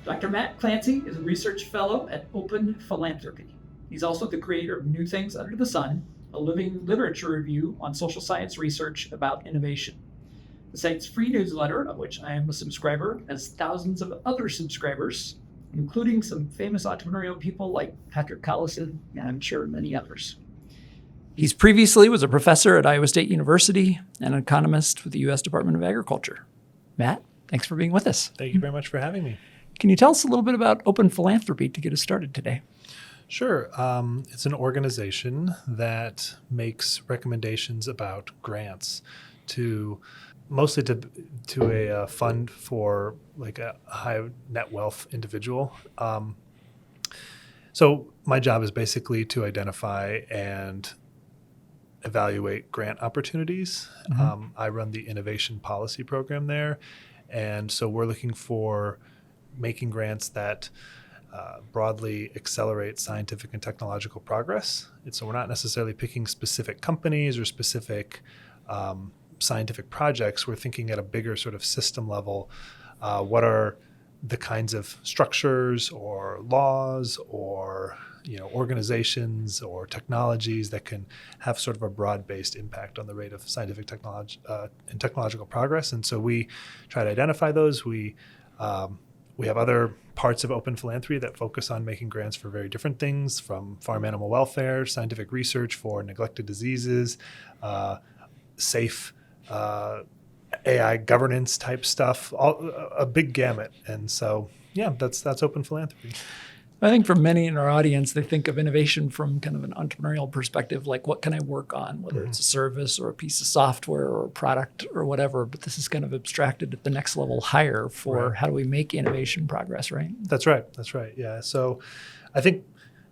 Dr. Matt Clancy is a research fellow at Open Philanthropy. He's also the creator of New Things Under the Sun, a living literature review on social science research about innovation. The site's free newsletter, of which I am a subscriber, has thousands of other subscribers, including some famous entrepreneurial people like Patrick Collison, and I'm sure many others. He's previously was a professor at Iowa State University and an economist with the U.S. Department of Agriculture. Matt, thanks for being with us. Thank you very much for having me. Can you tell us a little bit about Open Philanthropy to get us started today? Sure. It's an organization that makes recommendations about grants mostly to a fund for like a high net wealth individual. So my job is basically to identify and evaluate grant opportunities. Mm-hmm. I run the innovation policy program there. And so we're looking for making grants that broadly accelerate scientific and technological progress. And so we're not necessarily picking specific companies or specific scientific projects. We're thinking at a bigger sort of system level. What are the kinds of structures or laws or organizations or technologies that can have sort of a broad-based impact on the rate of scientific technology and technological progress? And so we try to identify those. We have other parts of Open Philanthropy that focus on making grants for very different things, from farm animal welfare, scientific research for neglected diseases, safe AI governance type stuff, a big gamut. And so, that's Open Philanthropy. I think for many in our audience, they think of innovation from kind of an entrepreneurial perspective, like what can I work on, whether it's a service or a piece of software or a product or whatever. But this is kind of abstracted at the next level higher for how do we make innovation progress, right? That's right. Yeah. So I think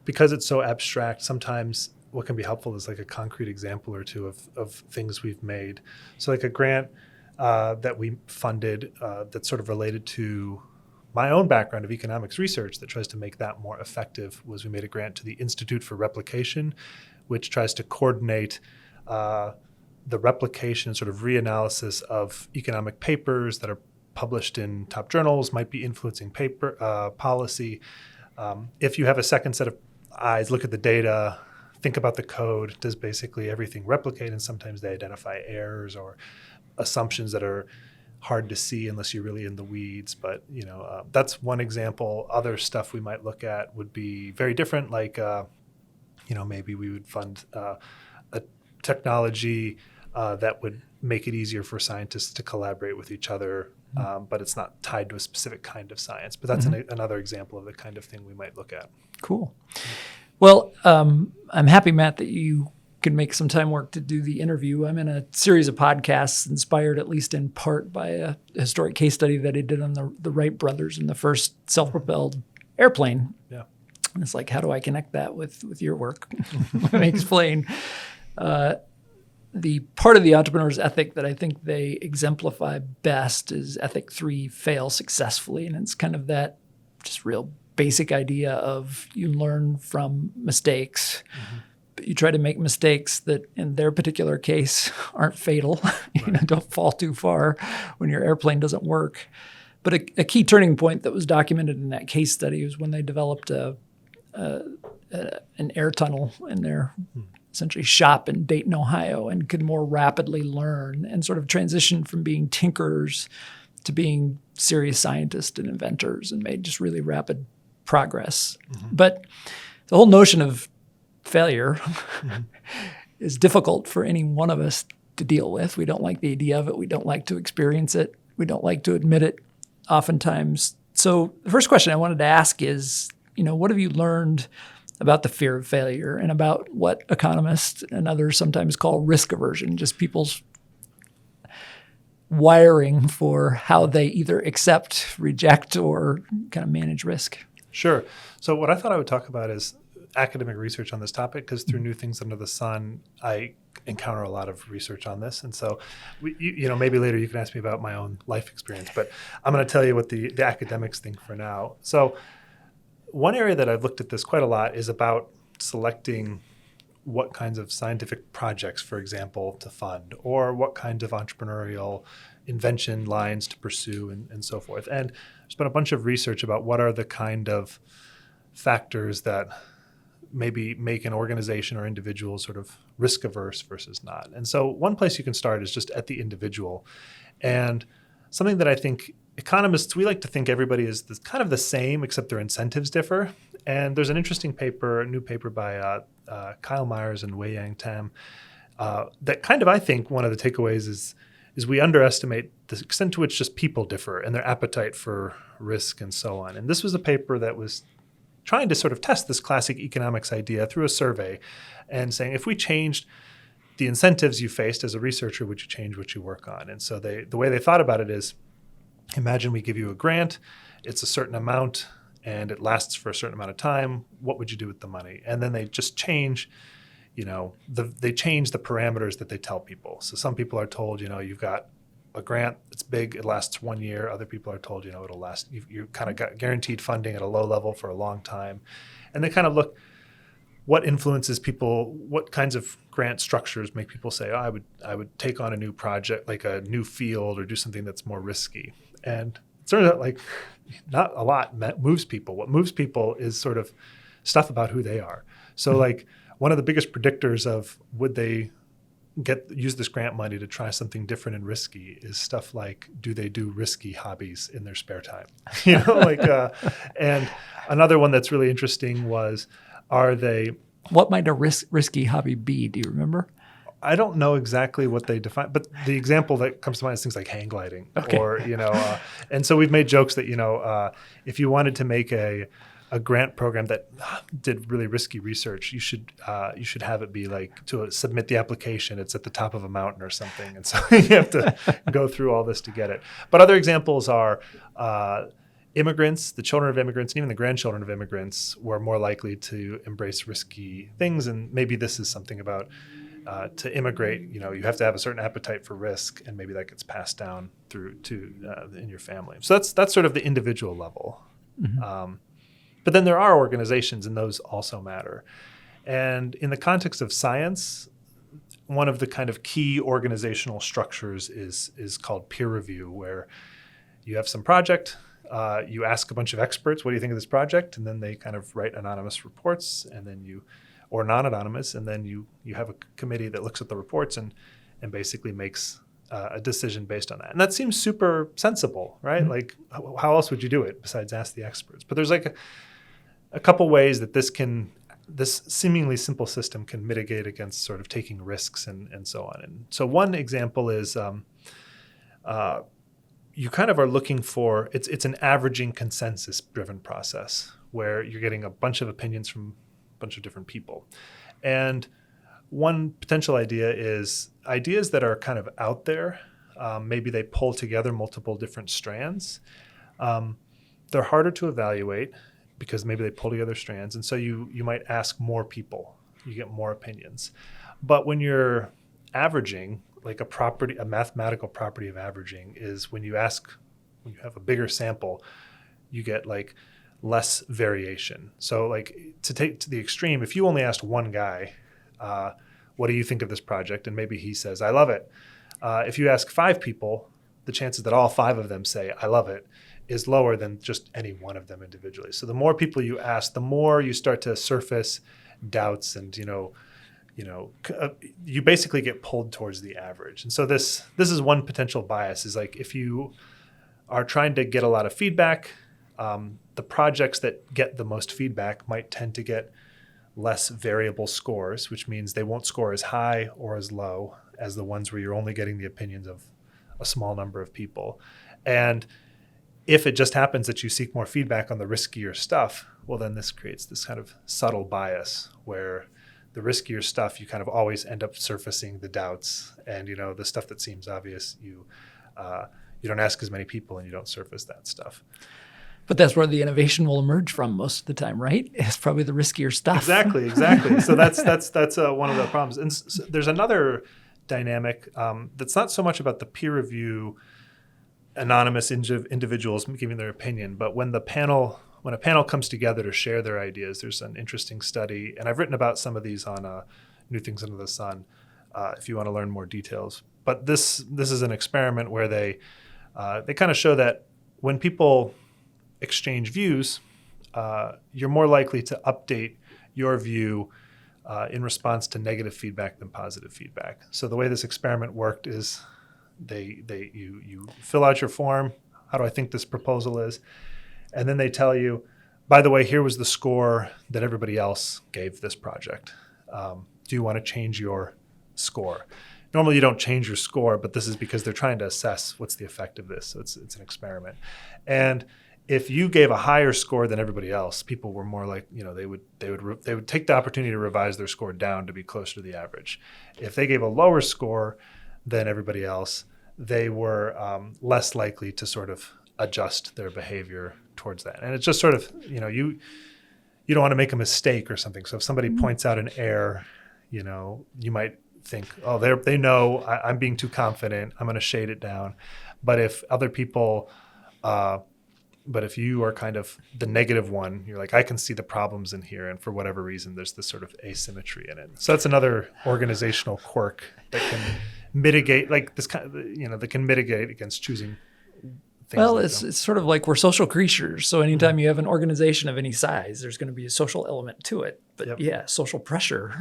because it's so abstract, sometimes what can be helpful is like a concrete example or two of things we've made. So like a grant that we funded that's sort of related to my own background of economics research that tries to make that more effective was we made a grant to the Institute for Replication, which tries to coordinate the replication and sort of reanalysis of economic papers that are published in top journals, might be influencing policy. If you have a second set of eyes, look at the data, think about the code, does basically everything replicate? And sometimes they identify errors or assumptions that are hard to see unless you're really in the weeds. But, that's one example. Other stuff we might look at would be very different. Like, maybe we would fund a technology that would make it easier for scientists to collaborate with each other, but it's not tied to a specific kind of science. But that's another example of the kind of thing we might look at. Cool. Well, I'm happy, Matt, that you could make some time work to do the interview. I'm in a series of podcasts inspired at least in part by a historic case study that I did on the Wright brothers and the first self-propelled airplane. Yeah. And it's like, how do I connect that with your work? Let me explain. The part of the entrepreneur's ethic that I think they exemplify best is ethic 3, fail successfully. And it's kind of that just real basic idea of you learn from mistakes. But you try to make mistakes that in their particular case aren't fatal. Don't fall too far when your airplane doesn't work. But a key turning point that was documented in that case study was when they developed an air tunnel in their essentially shop in Dayton, Ohio, and could more rapidly learn and sort of transition from being tinkerers to being serious scientists and inventors, and made just really rapid progress. But the whole notion of failure is difficult for any one of us to deal with. We don't like the idea of it. We don't like to experience it. We don't like to admit it oftentimes. So the first question I wanted to ask is, what have you learned about the fear of failure and about what economists and others sometimes call risk aversion, just people's wiring for how they either accept, reject, or kind of manage risk? Sure. So what I thought I would talk about is academic research on this topic, because through New Things Under the Sun, I encounter a lot of research on this. And so, maybe later you can ask me about my own life experience, but I'm going to tell you what the academics think for now. So one area that I've looked at this quite a lot is about selecting what kinds of scientific projects, for example, to fund, or what kinds of entrepreneurial invention lines to pursue and so forth. And there's been a bunch of research about what are the kind of factors that maybe make an organization or individual sort of risk averse versus not. And so one place you can start is just at the individual. And something that I think economists, we like to think everybody is kind of the same, except their incentives differ. And there's an interesting paper, a new paper by Kyle Myers and Wei Yang Tam, that kind of, I think, one of the takeaways is we underestimate the extent to which just people differ and their appetite for risk and so on. And this was a paper that was trying to sort of test this classic economics idea through a survey and saying, if we changed the incentives you faced as a researcher, would you change what you work on? And so the way they thought about it is, imagine we give you a grant, it's a certain amount, and it lasts for a certain amount of time. What would you do with the money? And then they just change, they change the parameters that they tell people. So some people are told, you've got a grant, it's big, it lasts 1 year. Other people are told, it'll last, you kind of got guaranteed funding at a low level for a long time. And they kind of look what influences people, what kinds of grant structures make people say, oh, I would take on a new project, like a new field, or do something that's more risky. And it turns out like not a lot moves people. What moves people is sort of stuff about who they are. So like one of the biggest predictors of would they use this grant money to try something different and risky is stuff like, do they do risky hobbies in their spare time? And another one that's really interesting was, what might a risky hobby be? Do you remember? I don't know exactly what they define, but the example that comes to mind is things like hang gliding, okay. Or, and so we've made jokes that, if you wanted to make a grant program that did really risky research, you should have it be like, to submit the application, it's at the top of a mountain or something. And so you have to go through all this to get it. But other examples are immigrants, the children of immigrants, and even the grandchildren of immigrants were more likely to embrace risky things. And maybe this is something about to immigrate, you have to have a certain appetite for risk, and maybe that gets passed down through to in your family. So that's sort of the individual level. Mm-hmm. But then there are organizations, and those also matter. And in the context of science, one of the kind of key organizational structures is called peer review, where you have some project, you ask a bunch of experts, what do you think of this project? And then they kind of write anonymous reports, and then or non-anonymous, and then you have a committee that looks at the reports and basically makes a decision based on that. And that seems super sensible, right? Mm-hmm. Like, how else would you do it besides ask the experts? But there's like a couple ways that this seemingly simple system can mitigate against sort of taking risks and so on. And so one example is you kind of are looking for, it's an averaging consensus-driven process where you're getting a bunch of opinions from a bunch of different people. And one potential idea is ideas that are kind of out there. Maybe they pull together multiple different strands. They're harder to evaluate because maybe they pull together strands. And so you might ask more people. You get more opinions. But when you're averaging, like a mathematical property of averaging is when you have a bigger sample, you get like less variation. So like to take to the extreme, if you only asked one guy, what do you think of this project? And maybe he says, I love it. If you ask 5 people, the chances that all 5 of them say, I love it, is lower than just any one of them individually. So the more people you ask, the more you start to surface doubts and, you basically get pulled towards the average. And so this is one potential bias, is like if you are trying to get a lot of feedback, the projects that get the most feedback might tend to get less variable scores, which means they won't score as high or as low as the ones where you're only getting the opinions of a small number of people. And if it just happens that you seek more feedback on the riskier stuff, well, then this creates this kind of subtle bias where the riskier stuff, you kind of always end up surfacing the doubts, and the stuff that seems obvious, you don't ask as many people and you don't surface that stuff. But that's where the innovation will emerge from most of the time, right? It's probably the riskier stuff. Exactly. So that's one of the problems. And so there's another dynamic that's not so much about the peer review, anonymous individuals giving their opinion, but when a panel comes together to share their ideas, there's an interesting study, and I've written about some of these on New Things Under the Sun, if you want to learn more details. but this is an experiment where they kind of show that when people exchange views, you're more likely to update your view in response to negative feedback than positive feedback. So the way this experiment worked is you fill out your form. How do I think this proposal is? And then they tell you, by the way, here was the score that everybody else gave this project. Do you want to change your score? Normally you don't change your score, but this is because they're trying to assess what's the effect of this. So it's an experiment. And if you gave a higher score than everybody else, people were more like, they would take the opportunity to revise their score down to be closer to the average. If they gave a lower score than everybody else, they were less likely to sort of adjust their behavior towards that. And it's just sort of, you don't want to make a mistake or something. So if somebody points out an error, you might think, oh, they know I'm being too confident, I'm going to shade it down. But if other people, but if you are kind of the negative one, you're like, I can see the problems in here. And for whatever reason, there's this sort of asymmetry in it. So that's another organizational quirk that can mitigate, like this kind of, that can mitigate against choosing things. Well, it's sort of like we're social creatures. So anytime you have an organization of any size, there's going to be a social element to it. But social pressure.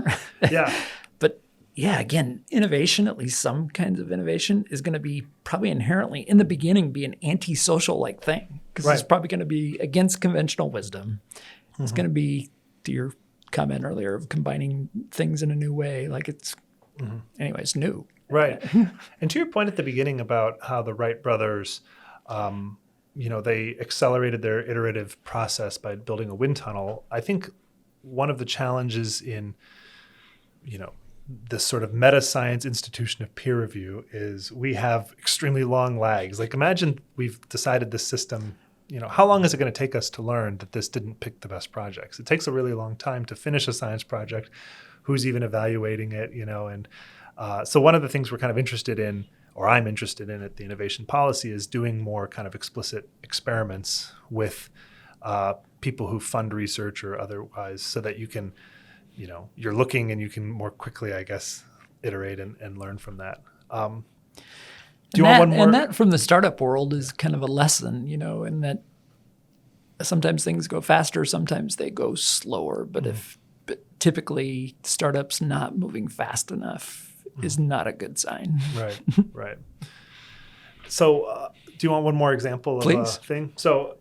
Yeah. But again, innovation, at least some kinds of innovation, is going to be probably inherently in the beginning be an antisocial like thing, because it's probably going to be against conventional wisdom. It's going to be, to your comment earlier, of combining things in a new way. Like it's, anyways, new. Right. And to your point at the beginning about how the Wright brothers, they accelerated their iterative process by building a wind tunnel. I think one of the challenges in, this sort of meta science institution of peer review is we have extremely long lags. Like imagine we've decided this system, how long is it going to take us to learn that this didn't pick the best projects? It takes a really long time to finish a science project. Who's even evaluating it, and so one of the things we're kind of interested in, or I'm interested in at the innovation policy, is doing more kind of explicit experiments with people who fund research or otherwise, so that you can, you're looking and you can more quickly, I guess, iterate and learn from that. Do you want one more? And that from the startup world is kind of a lesson, in that sometimes things go faster, sometimes they go slower. But but typically startups not moving fast enough is not a good sign. Right. So do you want one more example of Please. A thing? So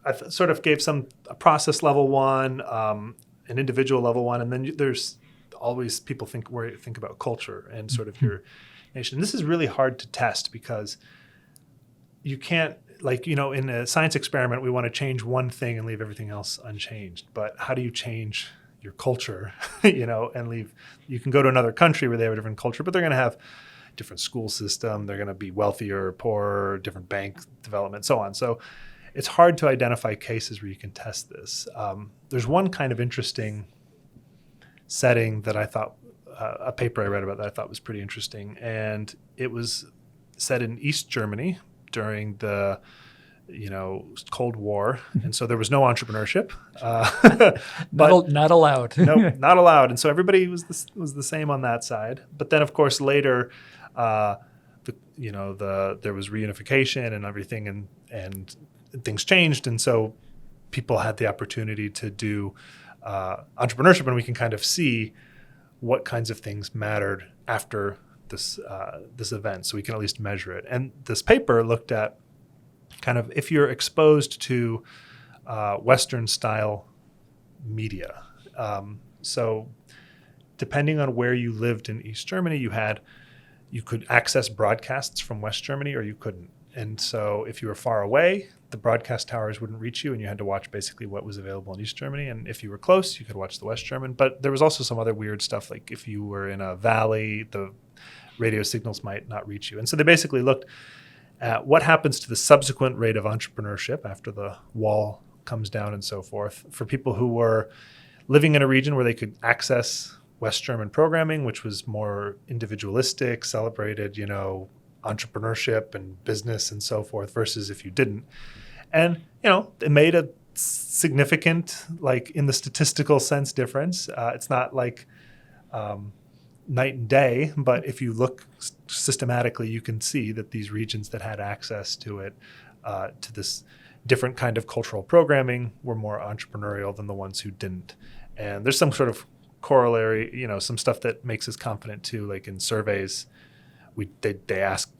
I sort of gave a process level one, an individual level one, and then there's always people think about culture and sort of your nation. This is really hard to test because you can't, in a science experiment, we want to change one thing and leave everything else unchanged. But how do you change your culture, and leave? You can go to another country where they have a different culture, but they're going to have different school system. They're going to be wealthier, poorer, different bank development, so on. So it's hard to identify cases where you can test this. There's one kind of interesting setting that I thought, a paper I read about that I thought was pretty interesting. And it was set in East Germany during the Cold War. And so there was no entrepreneurship. Not allowed. No, not allowed. And so everybody was the same on that side. But then, of course, later, there was reunification and everything, and things changed. And so people had the opportunity to do entrepreneurship, and we can kind of see what kinds of things mattered after this event. So we can at least measure it. And this paper looked at kind of if you're exposed to Western style media. So depending on where you lived in East Germany, you could access broadcasts from West Germany or you couldn't. And so if you were far away, the broadcast towers wouldn't reach you and you had to watch basically what was available in East Germany. And if you were close, you could watch the West German. But there was also some other weird stuff, like if you were in a valley, the radio signals might not reach you. And so they basically looked at what happens to the subsequent rate of entrepreneurship after the wall comes down and so forth for people who were living in a region where they could access West German programming, which was more individualistic, celebrated, entrepreneurship and business and so forth, versus if you didn't. And, it made a significant, like in the statistical sense, difference. It's not like, night and day, but if you look systematically, you can see that these regions that had access to it, to this different kind of cultural programming, were more entrepreneurial than the ones who didn't. And there's some sort of corollary, some stuff that makes us confident too, like in surveys, they ask,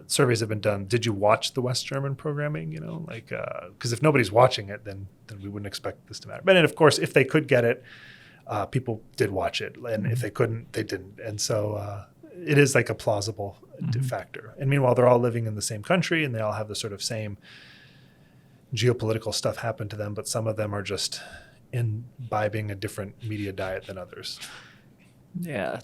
surveys have been done, did you watch the West German programming? Because if nobody's watching it, then we wouldn't expect this to matter. But and of course, if they could get it, people did watch it, and if they couldn't, they didn't. And so it is like a plausible factor. And meanwhile, they're all living in the same country, and they all have the sort of same geopolitical stuff happen to them, but some of them are just imbibing a different media diet than others. Yeah,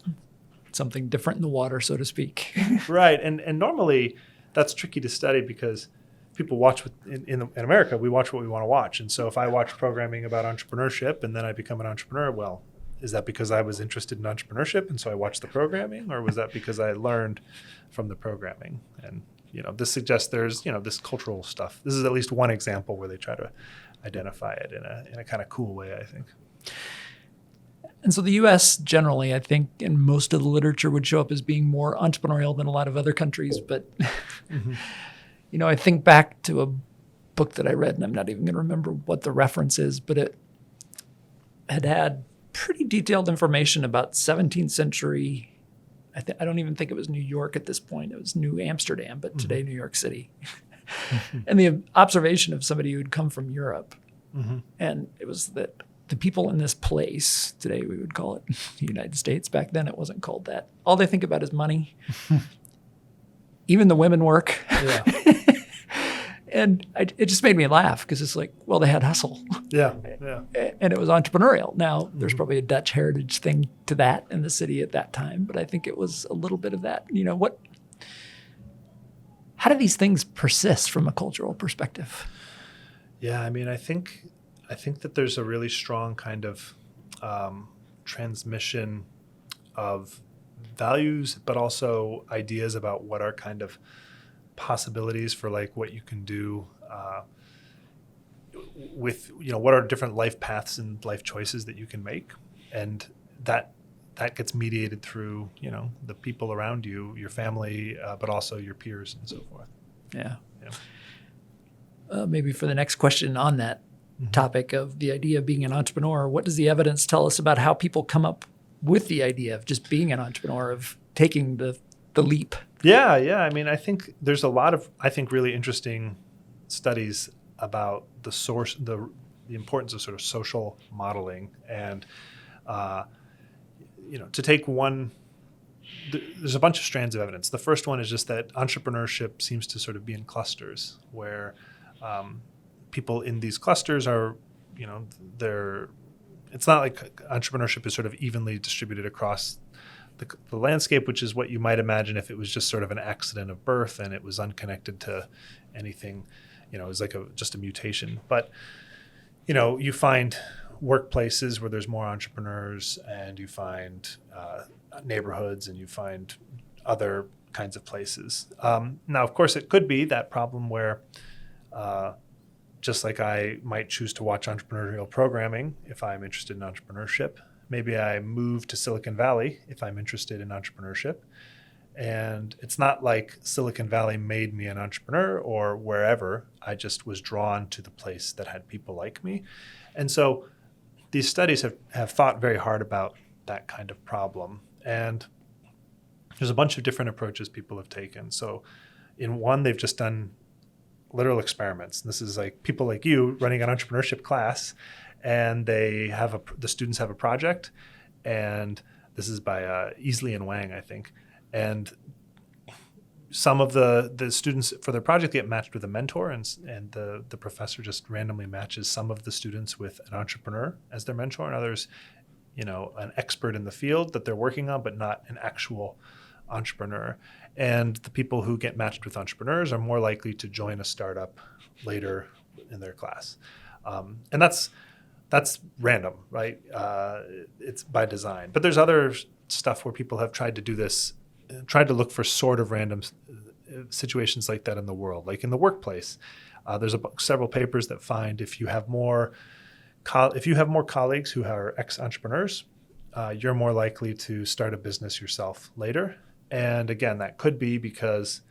something different in the water, so to speak. Right, and normally that's tricky to study because people watch in America, we watch what we want to watch. And so if I watch programming about entrepreneurship and then I become an entrepreneur, well, is that because I was interested in entrepreneurship and so I watched the programming, or was that because I learned from the programming? And this suggests there's this cultural stuff. This is at least one example where they try to identify it in a kind of cool way, I think. And so the U.S. generally, I think, in most of the literature would show up as being more entrepreneurial than a lot of other countries. But I think back to a book that I read, and I'm not even going to remember what the reference is, but it had pretty detailed information about 17th century. I don't even think it was New York at this point. It was New Amsterdam, but today New York City. And the observation of somebody who had come from Europe. And it was that the people in this place, today we would call it the United States. Back then it wasn't called that. All they think about is money. Even the women work. Yeah. And it just made me laugh because it's like, well, they had hustle. Yeah. And it was entrepreneurial. Now, there's probably a Dutch heritage thing to that in the city at that time, but I think it was a little bit of that. How do these things persist from a cultural perspective? Yeah, I mean, I think that there's a really strong kind of transmission of values, but also ideas about what are kind of possibilities for like what you can do with what are different life paths and life choices that you can make, and that gets mediated through the people around you, your family, but also your peers and so forth. Yeah. Maybe for the next question on that topic of the idea of being an entrepreneur, what does the evidence tell us about how people come up with the idea of just being an entrepreneur, of taking the leap? Yeah. I mean, I think there's a lot of, really interesting studies about the importance of sort of social modeling. And, to take one, there's a bunch of strands of evidence. The first one is just that entrepreneurship seems to sort of be in clusters where people in these clusters are, it's not like entrepreneurship is sort of evenly distributed across the landscape, which is what you might imagine if it was just sort of an accident of birth and it was unconnected to anything, it was like just a mutation. But, you find workplaces where there's more entrepreneurs, and you find neighborhoods, and you find other kinds of places. Now, of course, it could be that problem where just like I might choose to watch entrepreneurial programming if I'm interested in entrepreneurship, maybe I move to Silicon Valley if I'm interested in entrepreneurship. And it's not like Silicon Valley made me an entrepreneur or wherever. I just was drawn to the place that had people like me. And so these studies have thought very hard about that kind of problem. And there's a bunch of different approaches people have taken. So in one, they've just done literal experiments. This is like people like you running an entrepreneurship class, and they have the students have a project, and this is by Easley and Wang, I think. And some of the students for their project get matched with a mentor, and the professor just randomly matches some of the students with an entrepreneur as their mentor, and others, an expert in the field that they're working on, but not an actual entrepreneur. And the people who get matched with entrepreneurs are more likely to join a startup later in their class. And that's random, right? It's by design. But there's other stuff where people have tried to do this, tried to look for sort of random situations like that in the world, like in the workplace. There's several papers that find if you have more colleagues who are ex-entrepreneurs, you're more likely to start a business yourself later. And again, that could be because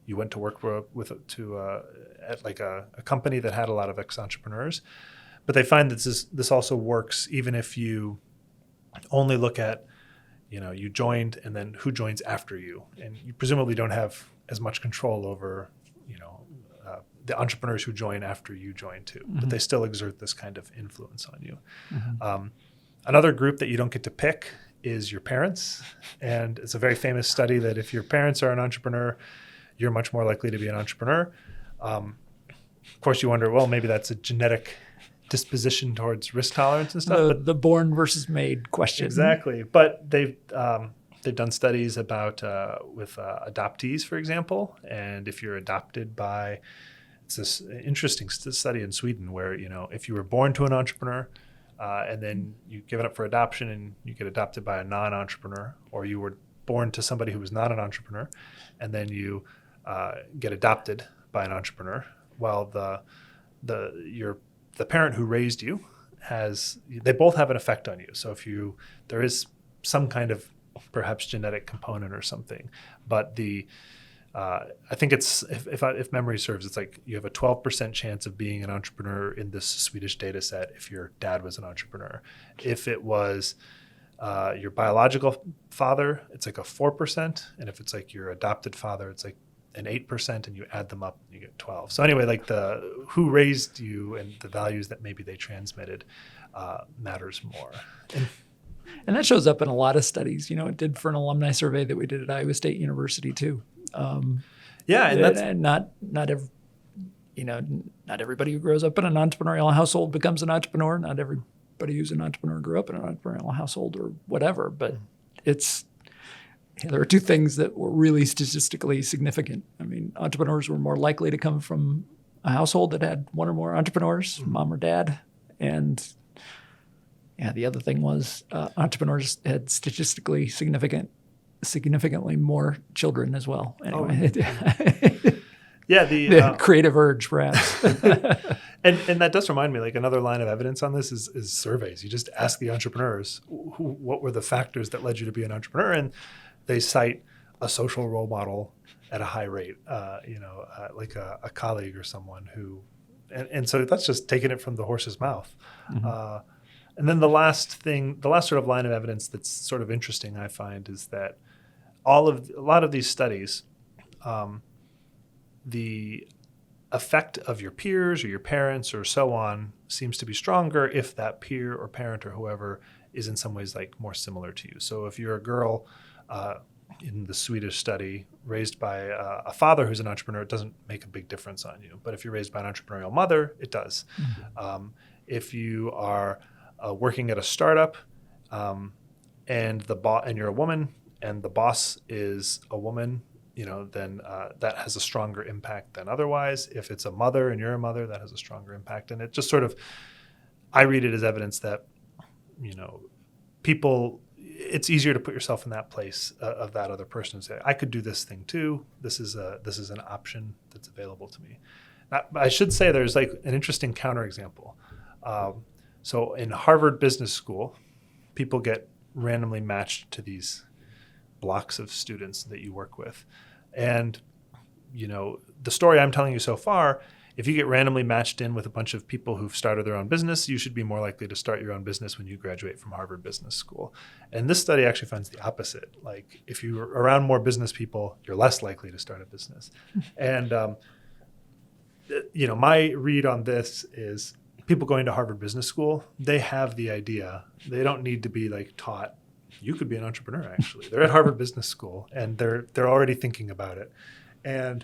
you went to work at like a company that had a lot of ex-entrepreneurs. But they find that this also works even if you only look at, you joined and then who joins after you. And you presumably don't have as much control over, the entrepreneurs who join after you join too. Mm-hmm. But they still exert this kind of influence on you. Mm-hmm. Another group that you don't get to pick is your parents. And it's a very famous study that if your parents are an entrepreneur, you're much more likely to be an entrepreneur. Of course, you wonder, well, maybe that's a genetic disposition towards risk tolerance and stuff. The born versus made question. Exactly. But they've done studies about with adoptees, for example. And if you're adopted by, it's this interesting study in Sweden where, if you were born to an entrepreneur and then you give it up for adoption and you get adopted by a non-entrepreneur, or you were born to somebody who was not an entrepreneur and then you get adopted by an entrepreneur, well, the parent who raised you they both have an effect on you. So there is some kind of perhaps genetic component or something, but I think it's, if memory serves, it's like you have a 12% chance of being an entrepreneur in this Swedish data set if your dad was an entrepreneur. If it was your biological father, it's like a 4%. And if it's like your adopted father, it's like an 8%, and you add them up, you get 12. So anyway, like who raised you and the values that maybe they transmitted matters more. And that shows up in a lot of studies. It did for an alumni survey that we did at Iowa State University too. And that's not everybody who grows up in an entrepreneurial household becomes an entrepreneur. Not everybody who's an entrepreneur grew up in an entrepreneurial household or whatever. But there are two things that were really statistically significant. I mean, entrepreneurs were more likely to come from a household that had one or more entrepreneurs, mom or dad, and the other thing was entrepreneurs had statistically significantly more children as well. Anyway, the creative urge, perhaps. and that does remind me, like another line of evidence on this is surveys. You just ask the entrepreneurs what were the factors that led you to be an entrepreneur, and they cite a social role model at a high rate. Like a colleague or someone who, and so that's just taking it from the horse's mouth. Mm-hmm. And then the last sort of line of evidence that's sort of interesting, I find, is that a lot of these studies, the effect of your peers or your parents or so on seems to be stronger if that peer or parent or whoever is in some ways like more similar to you. So if you're a girl in the Swedish study raised by a father who's an entrepreneur, it doesn't make a big difference on you. But if you're raised by an entrepreneurial mother, it does. Mm-hmm. If you are working at a startup, and you're a woman, and the boss is a woman, then that has a stronger impact than otherwise. If it's a mother and you're a mother, that has a stronger impact. And it just sort of, I read it as evidence that, people, it's easier to put yourself in that place of that other person and say, I could do this thing too. This is an option that's available to me. Now, I should say there's like an interesting counterexample. So in Harvard Business School, people get randomly matched to these blocks of students that you work with. And, the story I'm telling you so far, if you get randomly matched in with a bunch of people who've started their own business, you should be more likely to start your own business when you graduate from Harvard Business School. And this study actually finds the opposite. Like if you're around more business people, you're less likely to start a business. And, my read on this is people going to Harvard Business School, they have the idea. They don't need to be like taught, you could be an entrepreneur actually. They're at Harvard Business School and they're already thinking about it. And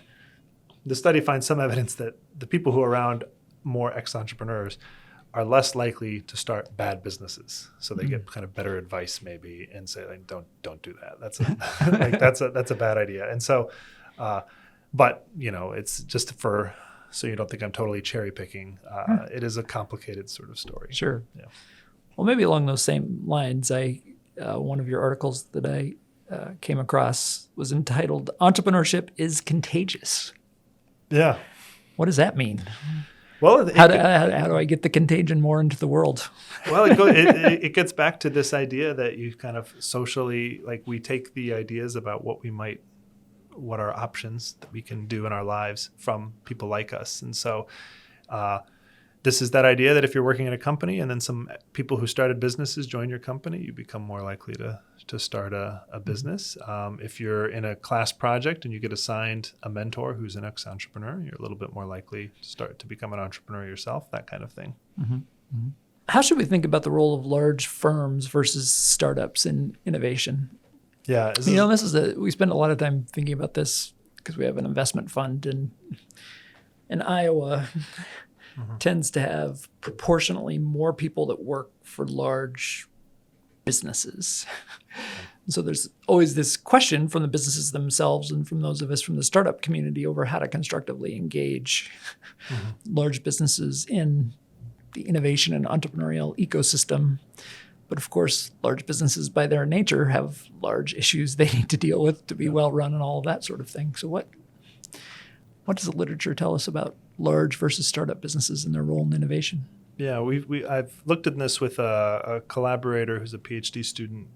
the study finds some evidence that the people who are around more ex-entrepreneurs are less likely to start bad businesses. So they get kind of better advice maybe and say like, don't do that. That's a bad idea. And so, but it's just so you don't think I'm totally cherry picking. It is a complicated sort of story. Sure. Yeah. Well, maybe along those same lines, one of your articles that I came across was entitled "Entrepreneurship is Contagious." Yeah. What does that mean? Well, How do I get the contagion more into the world? well, it gets back to this idea that you kind of socially, like we take the ideas about what are options that we can do in our lives from people like us. And so this is that idea that if you're working in a company and then some people who started businesses join your company, you become more likely to start a business. If you're in a class project and you get assigned a mentor who's an ex-entrepreneur, you're a little bit more likely to become an entrepreneur yourself, that kind of thing. Mm-hmm. Mm-hmm. How should we think about the role of large firms versus startups in innovation? Yeah. We spend a lot of time thinking about this because we have an investment fund in Iowa. Mm-hmm. Tends to have proportionately more people that work for large businesses. So there's always this question from the businesses themselves and from those of us from the startup community over how to constructively engage large businesses in the innovation and entrepreneurial ecosystem. But of course, large businesses by their nature have large issues they need to deal with to be well run and all of that sort of thing. So what does the literature tell us about large versus startup businesses and their role in innovation? Yeah, I've looked at this with a collaborator who's a PhD student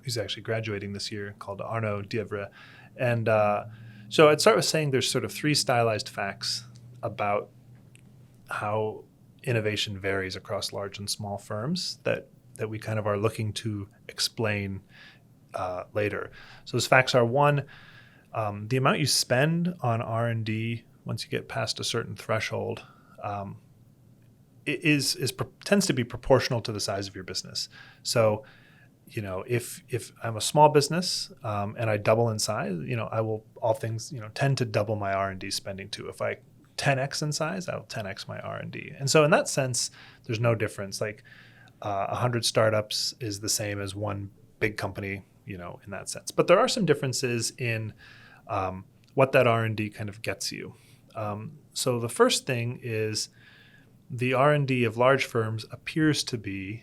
who's actually graduating this year called Arnaud Dievre. And so I'd start with saying there's sort of three stylized facts about how innovation varies across large and small firms that we kind of are looking to explain later. So those facts are, one, the amount you spend on R&D once you get past a certain threshold tends to be proportional to the size of your business. So, if I'm a small business and I double in size, I will tend to double my R&D spending too. If I 10x in size, I'll 10x my R&D. And so in that sense, there's no difference. Like 100 startups is the same as one big company, in that sense. But there are some differences in what that R&D kind of gets you. So the first thing is the R&D of large firms appears to be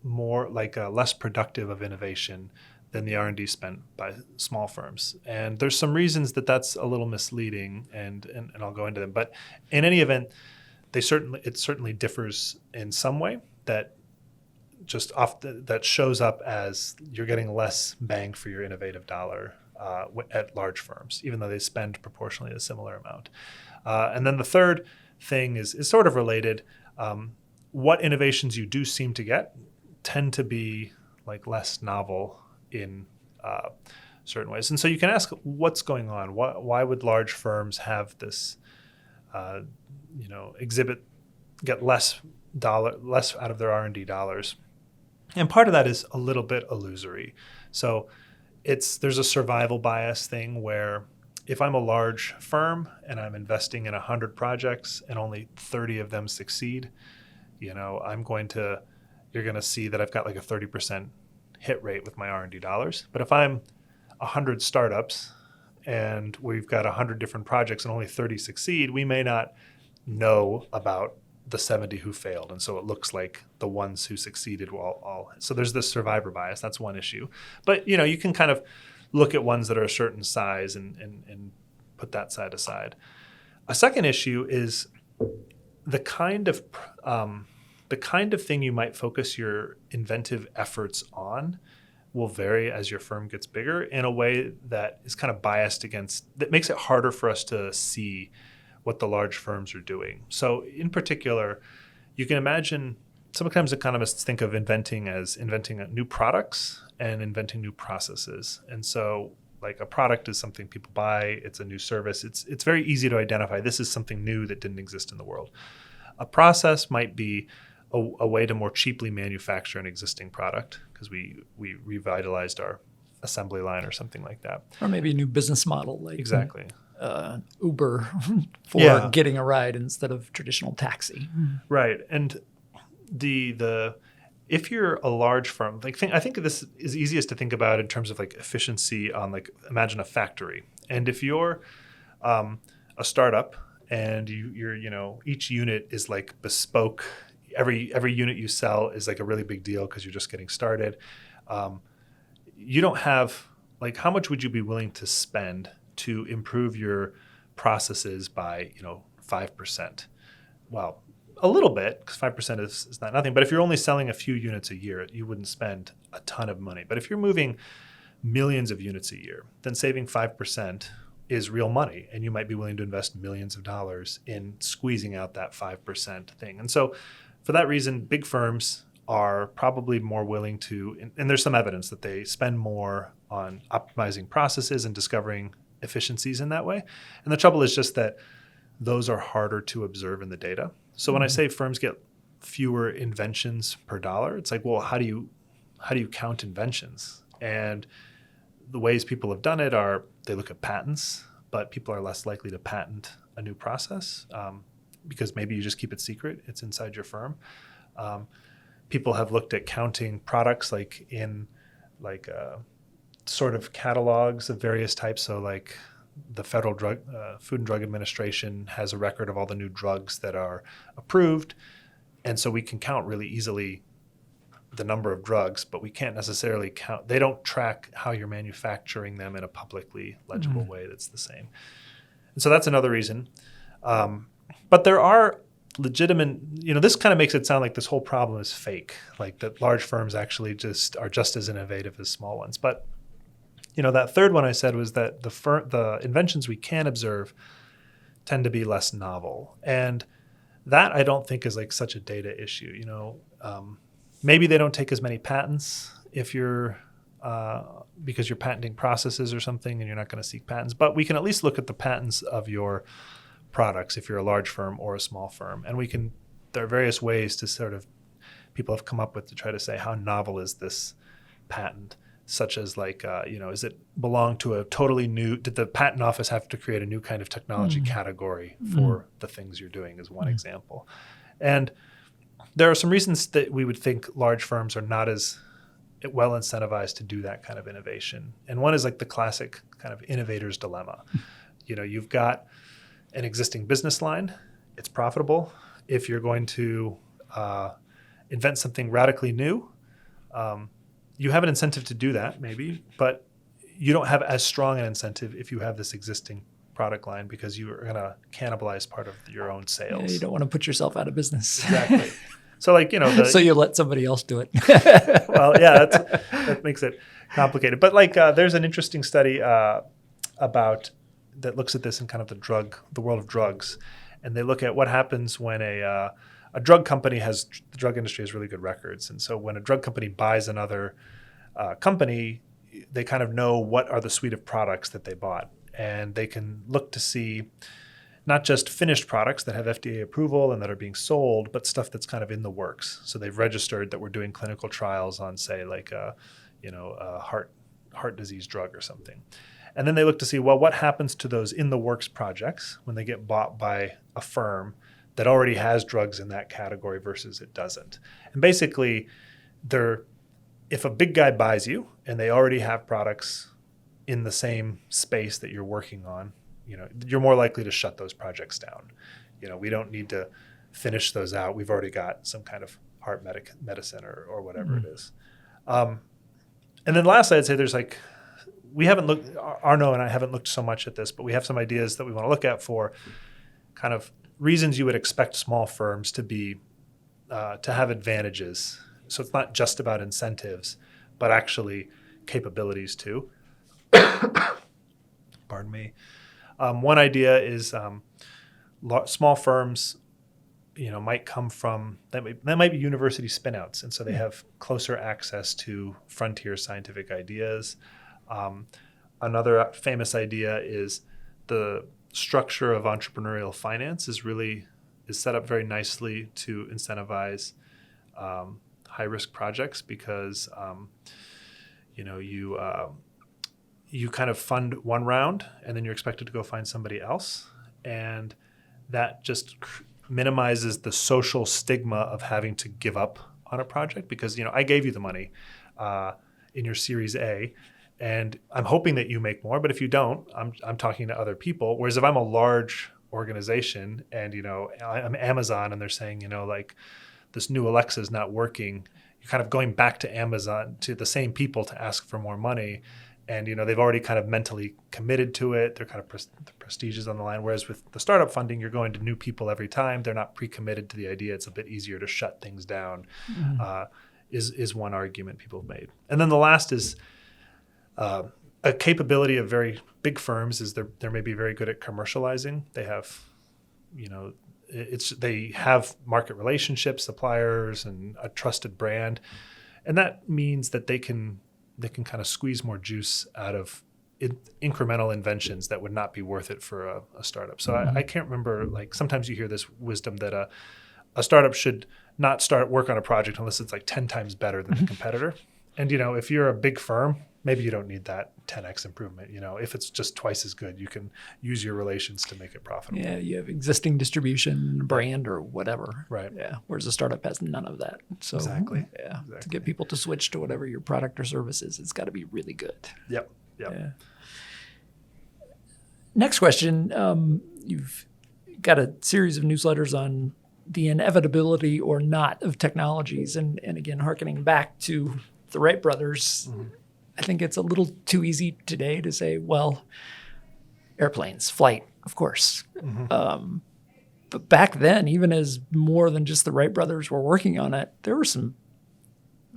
more like less productive of innovation than the R&D spent by small firms. And there's some reasons that that's a little misleading, and I'll go into them. But in any event, it certainly differs in some way that that shows up as you're getting less bang for your innovative dollar at large firms, even though they spend proportionally a similar amount. And then the third thing is sort of related. What innovations you do seem to get tend to be like less novel in certain ways. And so you can ask, what's going on? Why would large firms have this, get less out of their R&D dollars? And part of that is a little bit illusory. So there's a survival bias thing where if I'm a large firm and I'm investing in 100 projects and only 30 of them succeed, you're going to see that I've got like a 30% hit rate with my R&D dollars. But if I'm 100 startups and we've got 100 different projects and only 30 succeed, we may not know about the 70 who failed. And so it looks like the ones who succeeded will all. So there's this survivor bias. That's one issue. But, you can kind of look at ones that are a certain size and put that side aside. A second issue is the kind of thing you might focus your inventive efforts on will vary as your firm gets bigger in a way that is kind of biased that makes it harder for us to see what the large firms are doing. So in particular, you can imagine sometimes economists think of inventing as inventing new products and inventing new processes. And so like a product is something people buy, it's a new service. It's very easy to identify this is something new that didn't exist in the world. A process might be a way to more cheaply manufacture an existing product because we revitalized our assembly line or something like that. Or maybe a new business model. Like exactly. Uber for getting a ride instead of traditional taxi. Right. And if you're a large firm, I think this is easiest to think about in terms of like efficiency on imagine a factory. And if you're a startup and you're each unit is like bespoke, every unit you sell is like a really big deal because you're just getting started. You don't have how much would you be willing to spend to improve your processes by 5%. Well, a little bit, because 5% is not nothing. But if you're only selling a few units a year, you wouldn't spend a ton of money. But if you're moving millions of units a year, then saving 5% is real money. And you might be willing to invest millions of dollars in squeezing out that 5% thing. And so for that reason, big firms are probably more willing to, and there's some evidence that they spend more on optimizing processes and discovering efficiencies in that way. And the trouble is just that those are harder to observe in the data. So when I say firms get fewer inventions per dollar, it's like, well, how do you count inventions? And the ways people have done it are they look at patents, but people are less likely to patent a new process because maybe you just keep it secret. It's inside your firm. People have looked at counting products like in sort of catalogs of various types. So like the Federal Food and Drug Administration has a record of all the new drugs that are approved. And so we can count really easily the number of drugs, but we can't necessarily count. They don't track how you're manufacturing them in a publicly legible way that's the same. And so that's another reason. But there are legitimate, this kind of makes it sound like this whole problem is fake, like that large firms actually are just as innovative as small ones. But that third one I said was that the inventions we can observe tend to be less novel. And that I don't think is like such a data issue. Maybe they don't take as many patents if you're because you're patenting processes or something and you're not going to seek patents. But we can at least look at the patents of your products if you're a large firm or a small firm. And there are various ways to sort of people have come up with to try to say how novel is this patent, such as like, does it belong to a totally new, did the patent office have to create a new kind of technology category for the things you're doing is one example. And there are some reasons that we would think large firms are not as well incentivized to do that kind of innovation. And one is like the classic kind of innovator's dilemma. You've got an existing business line. It's profitable. If you're going to invent something radically new, you have an incentive to do that maybe, but you don't have as strong an incentive if you have this existing product line because you are going to cannibalize part of your own sales. Yeah, you don't want to put yourself out of business. Exactly. So so you let somebody else do it. Well, yeah, that makes it complicated. But there's an interesting study about that looks at this in kind of the world of drugs, and they look at what happens when a drug company the drug industry has really good records, and so when a drug company buys another company, they kind of know what are the suite of products that they bought, and they can look to see not just finished products that have FDA approval and that are being sold, but stuff that's kind of in the works. So they've registered that we're doing clinical trials on, say, like a heart disease drug or something. And then they look to see, well, what happens to those in the works projects when they get bought by a firm that already has drugs in that category versus it doesn't. And basically, if a big guy buys you and they already have products in the same space that you're working on, you're more likely to shut those projects down. We don't need to finish those out. We've already got some kind of heart medicine or whatever it is. And then lastly, I'd say there's we haven't looked, Arno and I haven't looked so much at this, but we have some ideas that we want to look at for kind of reasons you would expect small firms to be, to have advantages. So it's not just about incentives, but actually capabilities too. Pardon me. One idea is small firms, might come from, that might be university spinouts. And so they have closer access to frontier scientific ideas. Another famous idea is the structure of entrepreneurial finance is set up very nicely to incentivize high-risk projects because, you kind of fund one round and then you're expected to go find somebody else. And that just minimizes the social stigma of having to give up on a project because, I gave you the money in your Series A and I'm hoping that you make more. But if you don't, I'm talking to other people. Whereas if I'm a large organization and, I'm Amazon and they're saying, this new Alexa is not working, you're kind of going back to Amazon, to the same people to ask for more money. And, they've already kind of mentally committed to it. They're kind of the prestige is on the line. Whereas with the startup funding, you're going to new people every time. They're not pre-committed to the idea. It's a bit easier to shut things down, is one argument people have made. And then the last is a capability of very big firms is they're maybe very good at commercializing. They have, they have market relationships, suppliers, and a trusted brand. And that means that they can kind of squeeze more juice out of incremental inventions that would not be worth it for a startup. So I can't remember, like sometimes you hear this wisdom that a startup should not start work on a project unless it's like 10 times better than the competitor. And, if you're a big firm, maybe you don't need that 10x improvement. If it's just twice as good, you can use your relations to make it profitable. Yeah, you have existing distribution, brand, or whatever. Right. Yeah, whereas a startup has none of that. So, Exactly. Yeah, Exactly. to get people to switch to whatever your product or service is, it's got to be really good. Yep. Yeah. Next question. You've got a series of newsletters on the inevitability or not of technologies. And again, hearkening back to the Wright brothers, I think it's a little too easy today to say, well, airplanes, flight, of course. But back then, even as more than just the Wright brothers were working on it, there were some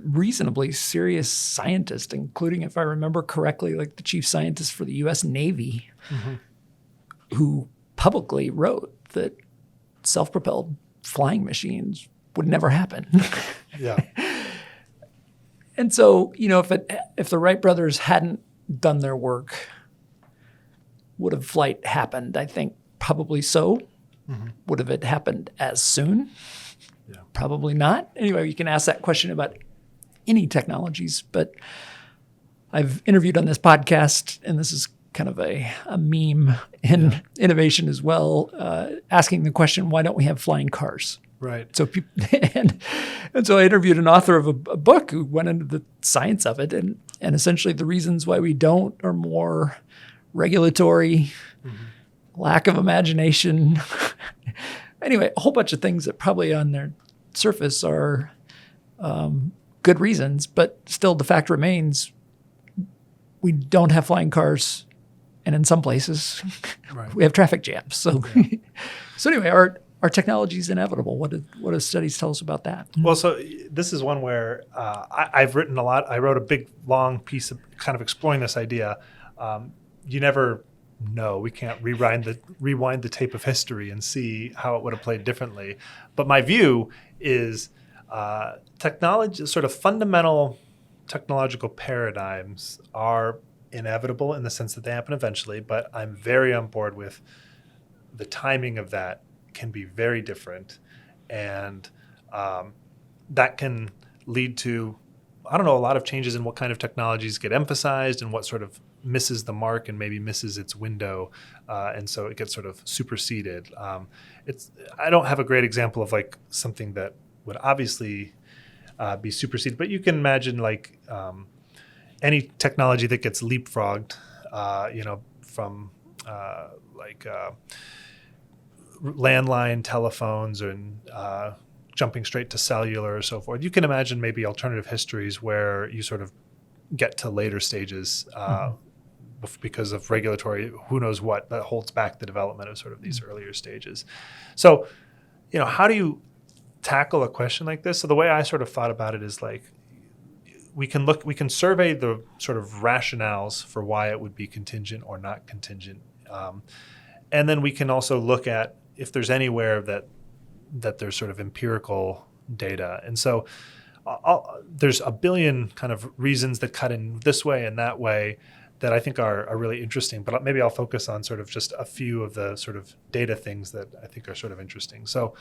reasonably serious scientists, including, if I remember correctly, like the chief scientist for the U.S. Navy, who publicly wrote that self-propelled flying machines would never happen. Yeah. And so, if the Wright brothers hadn't done their work, would have flight happened? I think probably so. Would have it happened as soon? Yeah. Probably not. Anyway, you can ask that question about any technologies, but I've interviewed on this podcast, and this is kind of a meme in innovation as well, asking the question, why don't we have flying cars? Right. So and so I interviewed an author of a book who went into the science of it, and essentially the reasons why we don't are more regulatory, lack of imagination. Anyway, a whole bunch of things that probably on their surface are good reasons, but still the fact remains we don't have flying cars, and in some places we have traffic jams. So, so anyway, our technology is inevitable. What do studies tell us about that? Well, so this is one where I've written a lot. I wrote a big, long piece of kind of exploring this idea. You never know. We can't rewind the tape of history and see how it would have played differently. But my view is technology, sort of fundamental technological paradigms are inevitable in the sense that they happen eventually. But I'm very on board with the timing of that can be very different, and that can lead to, a lot of changes in what kind of technologies get emphasized and what sort of misses the mark and maybe misses its window, and so it gets sort of superseded. I don't have a great example of like something that would obviously be superseded, but you can imagine like any technology that gets leapfrogged, from landline telephones and jumping straight to cellular or so forth. You can imagine maybe alternative histories where you sort of get to later stages because of regulatory, who knows what, that holds back the development of sort of these earlier stages. So, how do you tackle a question like this? So the way I sort of thought about it is like, we can survey the sort of rationales for why it would be contingent or not contingent. And then we can also look at if there's anywhere that there's sort of empirical data. And so there's a billion kind of reasons that cut in this way and that way that I think are really interesting. But maybe I'll focus on sort of just a few of the sort of data things that I think are sort of interesting. So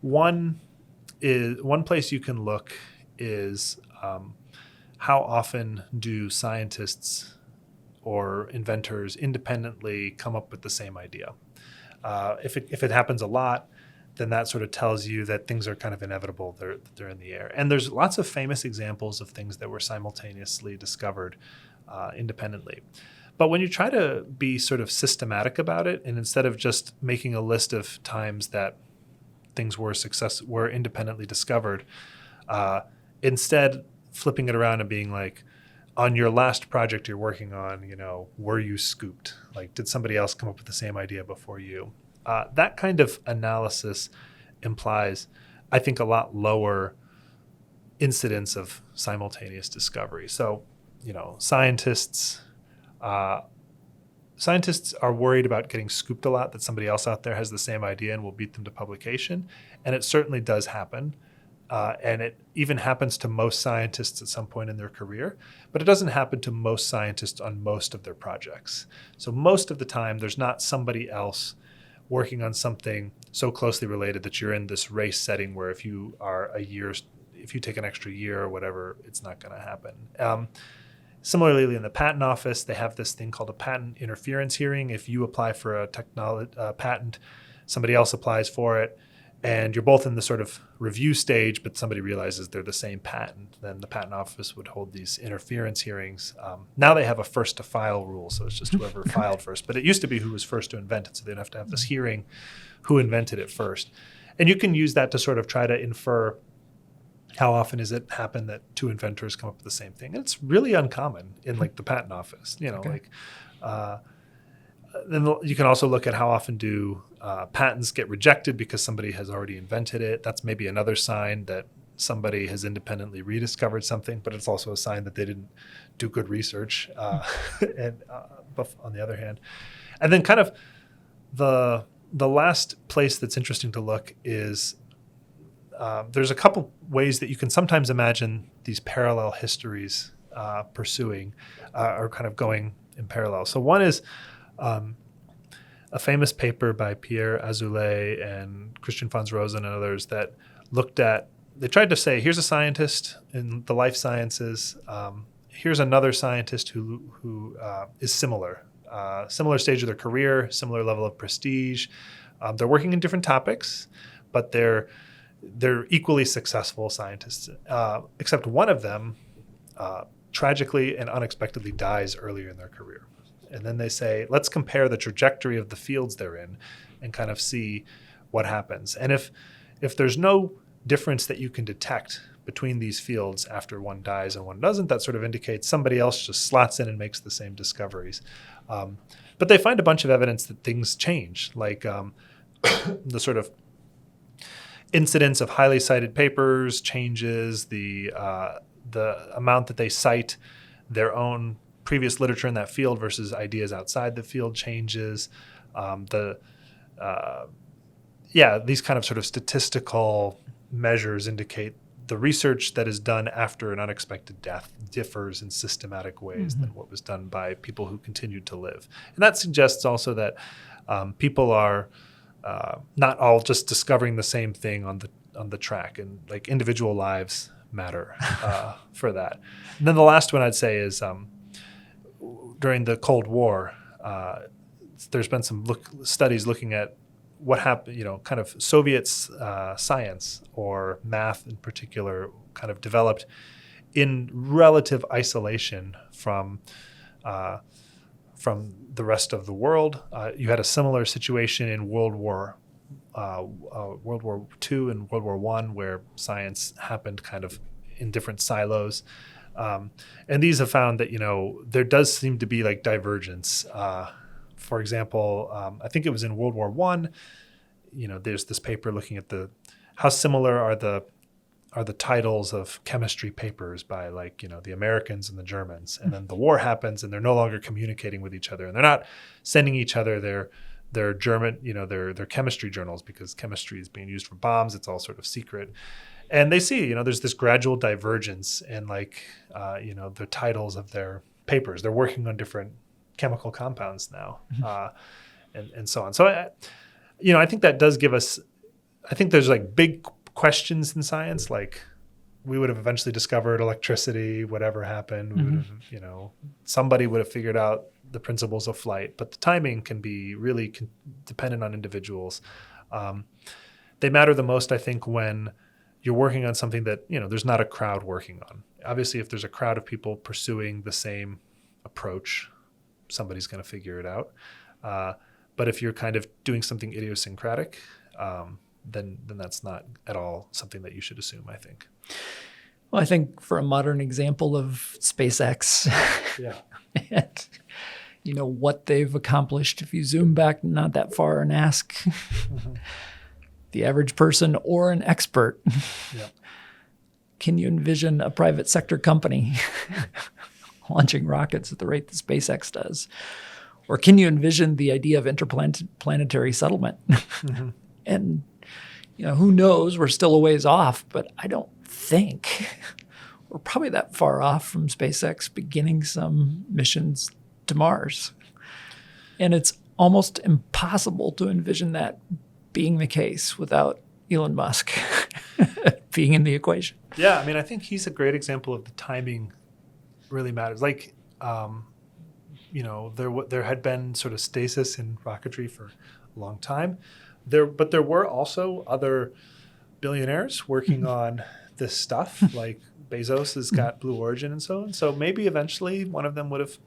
one place you can look is how often do scientists or inventors independently come up with the same idea? If it happens a lot, then that sort of tells you that things are kind of inevitable. They're in the air. And there's lots of famous examples of things that were simultaneously discovered independently. But when you try to be sort of systematic about it, and instead of just making a list of times that things were independently discovered, instead flipping it around and being like, on your last project you're working on, were you scooped? Like, did somebody else come up with the same idea before you? That kind of analysis implies, I think, a lot lower incidence of simultaneous discovery. So, scientists are worried about getting scooped a lot, that somebody else out there has the same idea and will beat them to publication. And it certainly does happen. And it even happens to most scientists at some point in their career, but it doesn't happen to most scientists on most of their projects. So most of the time, there's not somebody else working on something so closely related that you're in this race setting where if you take an extra year or whatever, it's not going to happen. Similarly, in the patent office, they have this thing called a patent interference hearing. If you apply for a patent, somebody else applies for it, and you're both in the sort of review stage, but somebody realizes they're the same patent, then the patent office would hold these interference hearings. Now they have a first to file rule, so it's just whoever filed first. But it used to be who was first to invent it, so they'd have to have this hearing, who invented it first. And you can use that to sort of try to infer how often does it happen that two inventors come up with the same thing. And it's really uncommon in like the patent office, then you can also look at how often do patents get rejected because somebody has already invented it. That's maybe another sign that somebody has independently rediscovered something, but it's also a sign that they didn't do good research. And on the other hand, and then kind of the last place that's interesting to look is there's a couple ways that you can sometimes imagine these parallel histories pursuing or kind of going in parallel. So one is a famous paper by Pierre Azoulay and Christian Franz Rosen and others that they tried to say, here's a scientist in the life sciences. Here's another scientist who is similar stage of their career, similar level of prestige. They're working in different topics, but they're equally successful scientists, except one of them tragically and unexpectedly dies earlier in their career. And then they say, let's compare the trajectory of the fields they're in and kind of see what happens. And if there's no difference that you can detect between these fields after one dies and one doesn't, that sort of indicates somebody else just slots in and makes the same discoveries. But they find a bunch of evidence that things change, like the sort of incidence of highly cited papers changes, the amount that they cite their own previous literature in that field versus ideas outside the field changes. These kind of sort of statistical measures indicate the research that is done after an unexpected death differs in systematic ways than what was done by people who continued to live. And that suggests also that people are not all just discovering the same thing on the track, and like individual lives matter for that. And then the last one I'd say is during the Cold War, there's been some studies looking at what happened, kind of Soviet science or math in particular kind of developed in relative isolation from the rest of the world. You had a similar situation in World War II and World War I, where science happened kind of in different silos. And these have found that, there does seem to be like divergence. For example, I think it was in World War I, there's this paper looking at how similar are the titles of chemistry papers by the Americans and the Germans. And then the war happens and they're no longer communicating with each other, and they're not sending each other their German, their chemistry journals, because chemistry is being used for bombs. It's all sort of secret. And they see, there's this gradual divergence in the titles of their papers. They're working on different chemical compounds now, and so on. So, I think that does give us, I think there's big questions in science, like we would have eventually discovered electricity, whatever happened, we would have, somebody would have figured out the principles of flight, but the timing can be really dependent on individuals. They matter the most, I think, when you're working on something that, there's not a crowd working on. Obviously, if there's a crowd of people pursuing the same approach, somebody's going to figure it out. But if you're kind of doing something idiosyncratic, then that's not at all something that you should assume, I think. Well, I think for a modern example of SpaceX Yeah. and what they've accomplished, if you zoom back not that far and ask the average person or an expert, Yeah. can you envision a private sector company launching rockets at the rate that SpaceX does? Or can you envision the idea of interplanetary settlement? And who knows? We're still a ways off, but I don't think we're probably that far off from SpaceX beginning some missions to Mars. And it's almost impossible to envision that being the case without Elon Musk being in the equation. Yeah, I mean, I think he's a great example of the timing really matters. Like, there had been sort of stasis in rocketry for a long time. But there were also other billionaires working on this stuff, like Bezos has got Blue Origin and so on. So maybe eventually one of them would have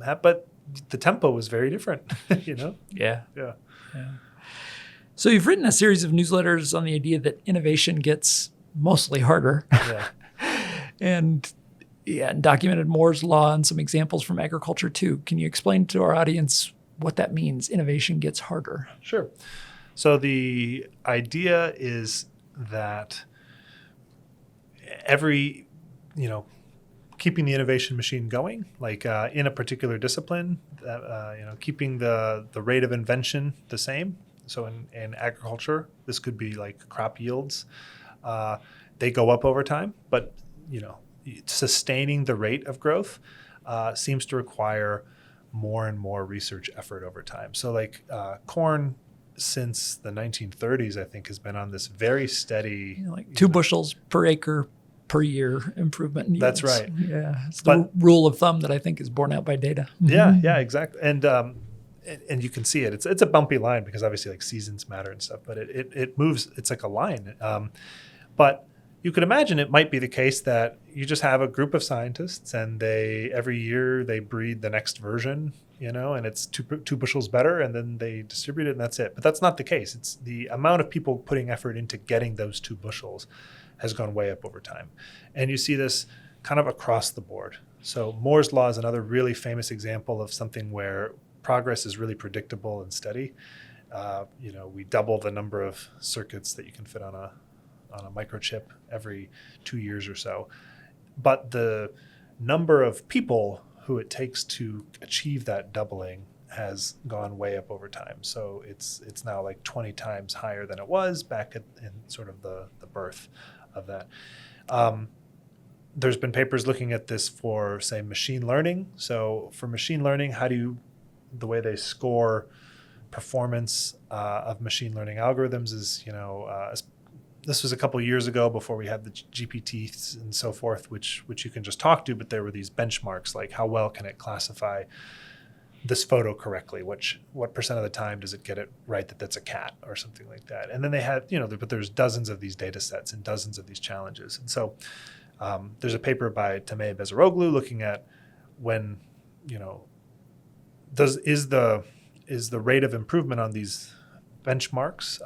had, but the tempo was very different, Yeah. Yeah. So you've written a series of newsletters on the idea that innovation gets mostly harder. Yeah. and documented Moore's Law and some examples from agriculture too. Can you explain to our audience what that means? Innovation gets harder. Sure. So the idea is that keeping the innovation machine going, like in a particular discipline, keeping the rate of invention the same. So in agriculture, this could be like crop yields. They go up over time, but sustaining the rate of growth seems to require more and more research effort over time. So like corn since the 1930s, I think, has been on this very steady... like 2 bushels per acre per year improvement in yields. That's right. Yeah. It's the rule of thumb that I think is borne out by data. Yeah, exactly. And you can see it. It's a bumpy line because obviously like seasons matter and stuff, but it moves. It's like a line. But you could imagine it might be the case that you just have a group of scientists and every year they breed the next version, and it's two bushels better, and then they distribute it and that's it. But that's not the case. It's the amount of people putting effort into getting those 2 bushels has gone way up over time. And you see this kind of across the board. So Moore's Law is another really famous example of something where progress is really predictable and steady. We double the number of circuits that you can fit on a microchip every 2 years or so. But the number of people who it takes to achieve that doubling has gone way up over time. So it's now like 20 times higher than it was back in sort of the birth of that. There's been papers looking at this for, say, machine learning. So for machine learning, the way they score performance of machine learning algorithms is, this was a couple of years ago before we had the GPTs and so forth, which you can just talk to, but there were these benchmarks, like how well can it classify this photo correctly? What percent of the time does it get it right that that's a cat or something like that? And then they had, but there's dozens of these data sets and dozens of these challenges. And so there's a paper by Tamay Bezaroglu looking at when, is the rate of improvement on these benchmarks,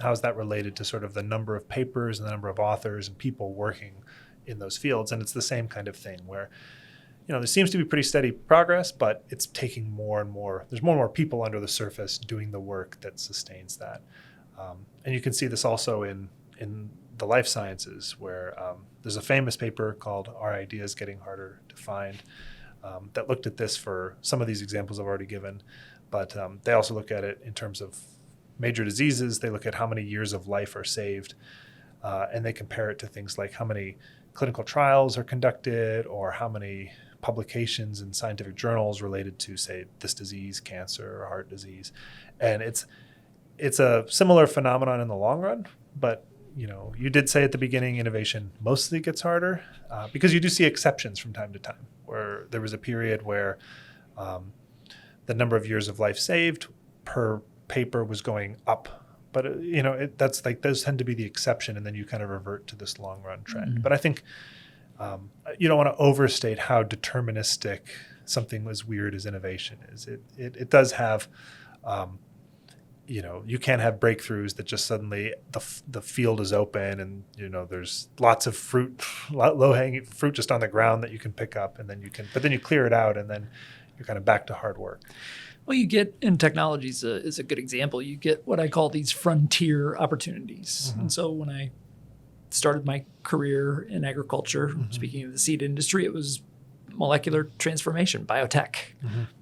how is that related to sort of the number of papers and the number of authors and people working in those fields? And it's the same kind of thing where, there seems to be pretty steady progress, but it's taking more and more. There's more and more people under the surface doing the work that sustains that. And you can see this also in the life sciences, where there's a famous paper called Are Ideas Getting Harder to Find that looked at this for some of these examples I've already given. But they also look at it in terms of major diseases. They look at how many years of life are saved, and they compare it to things like how many clinical trials are conducted or how many publications in scientific journals related to, say, this disease, cancer or heart disease. And it's a similar phenomenon in the long run, but you did say at the beginning, innovation mostly gets harder because you do see exceptions from time to time, where there was a period where the number of years of life saved per paper was going up. But, that's like, those tend to be the exception, and then you kind of revert to this long run trend. Mm-hmm. But I think you don't want to overstate how deterministic something as weird as innovation is. It does have you can't have breakthroughs that just suddenly the field is open and, there's lots of fruit, low hanging fruit just on the ground that you can pick up, and then you clear it out, and then you're kind of back to hard work. Well, you get in technology is a good example. You get what I call these frontier opportunities. And so when I started my career in agriculture, speaking of the seed industry, it was molecular transformation, biotech,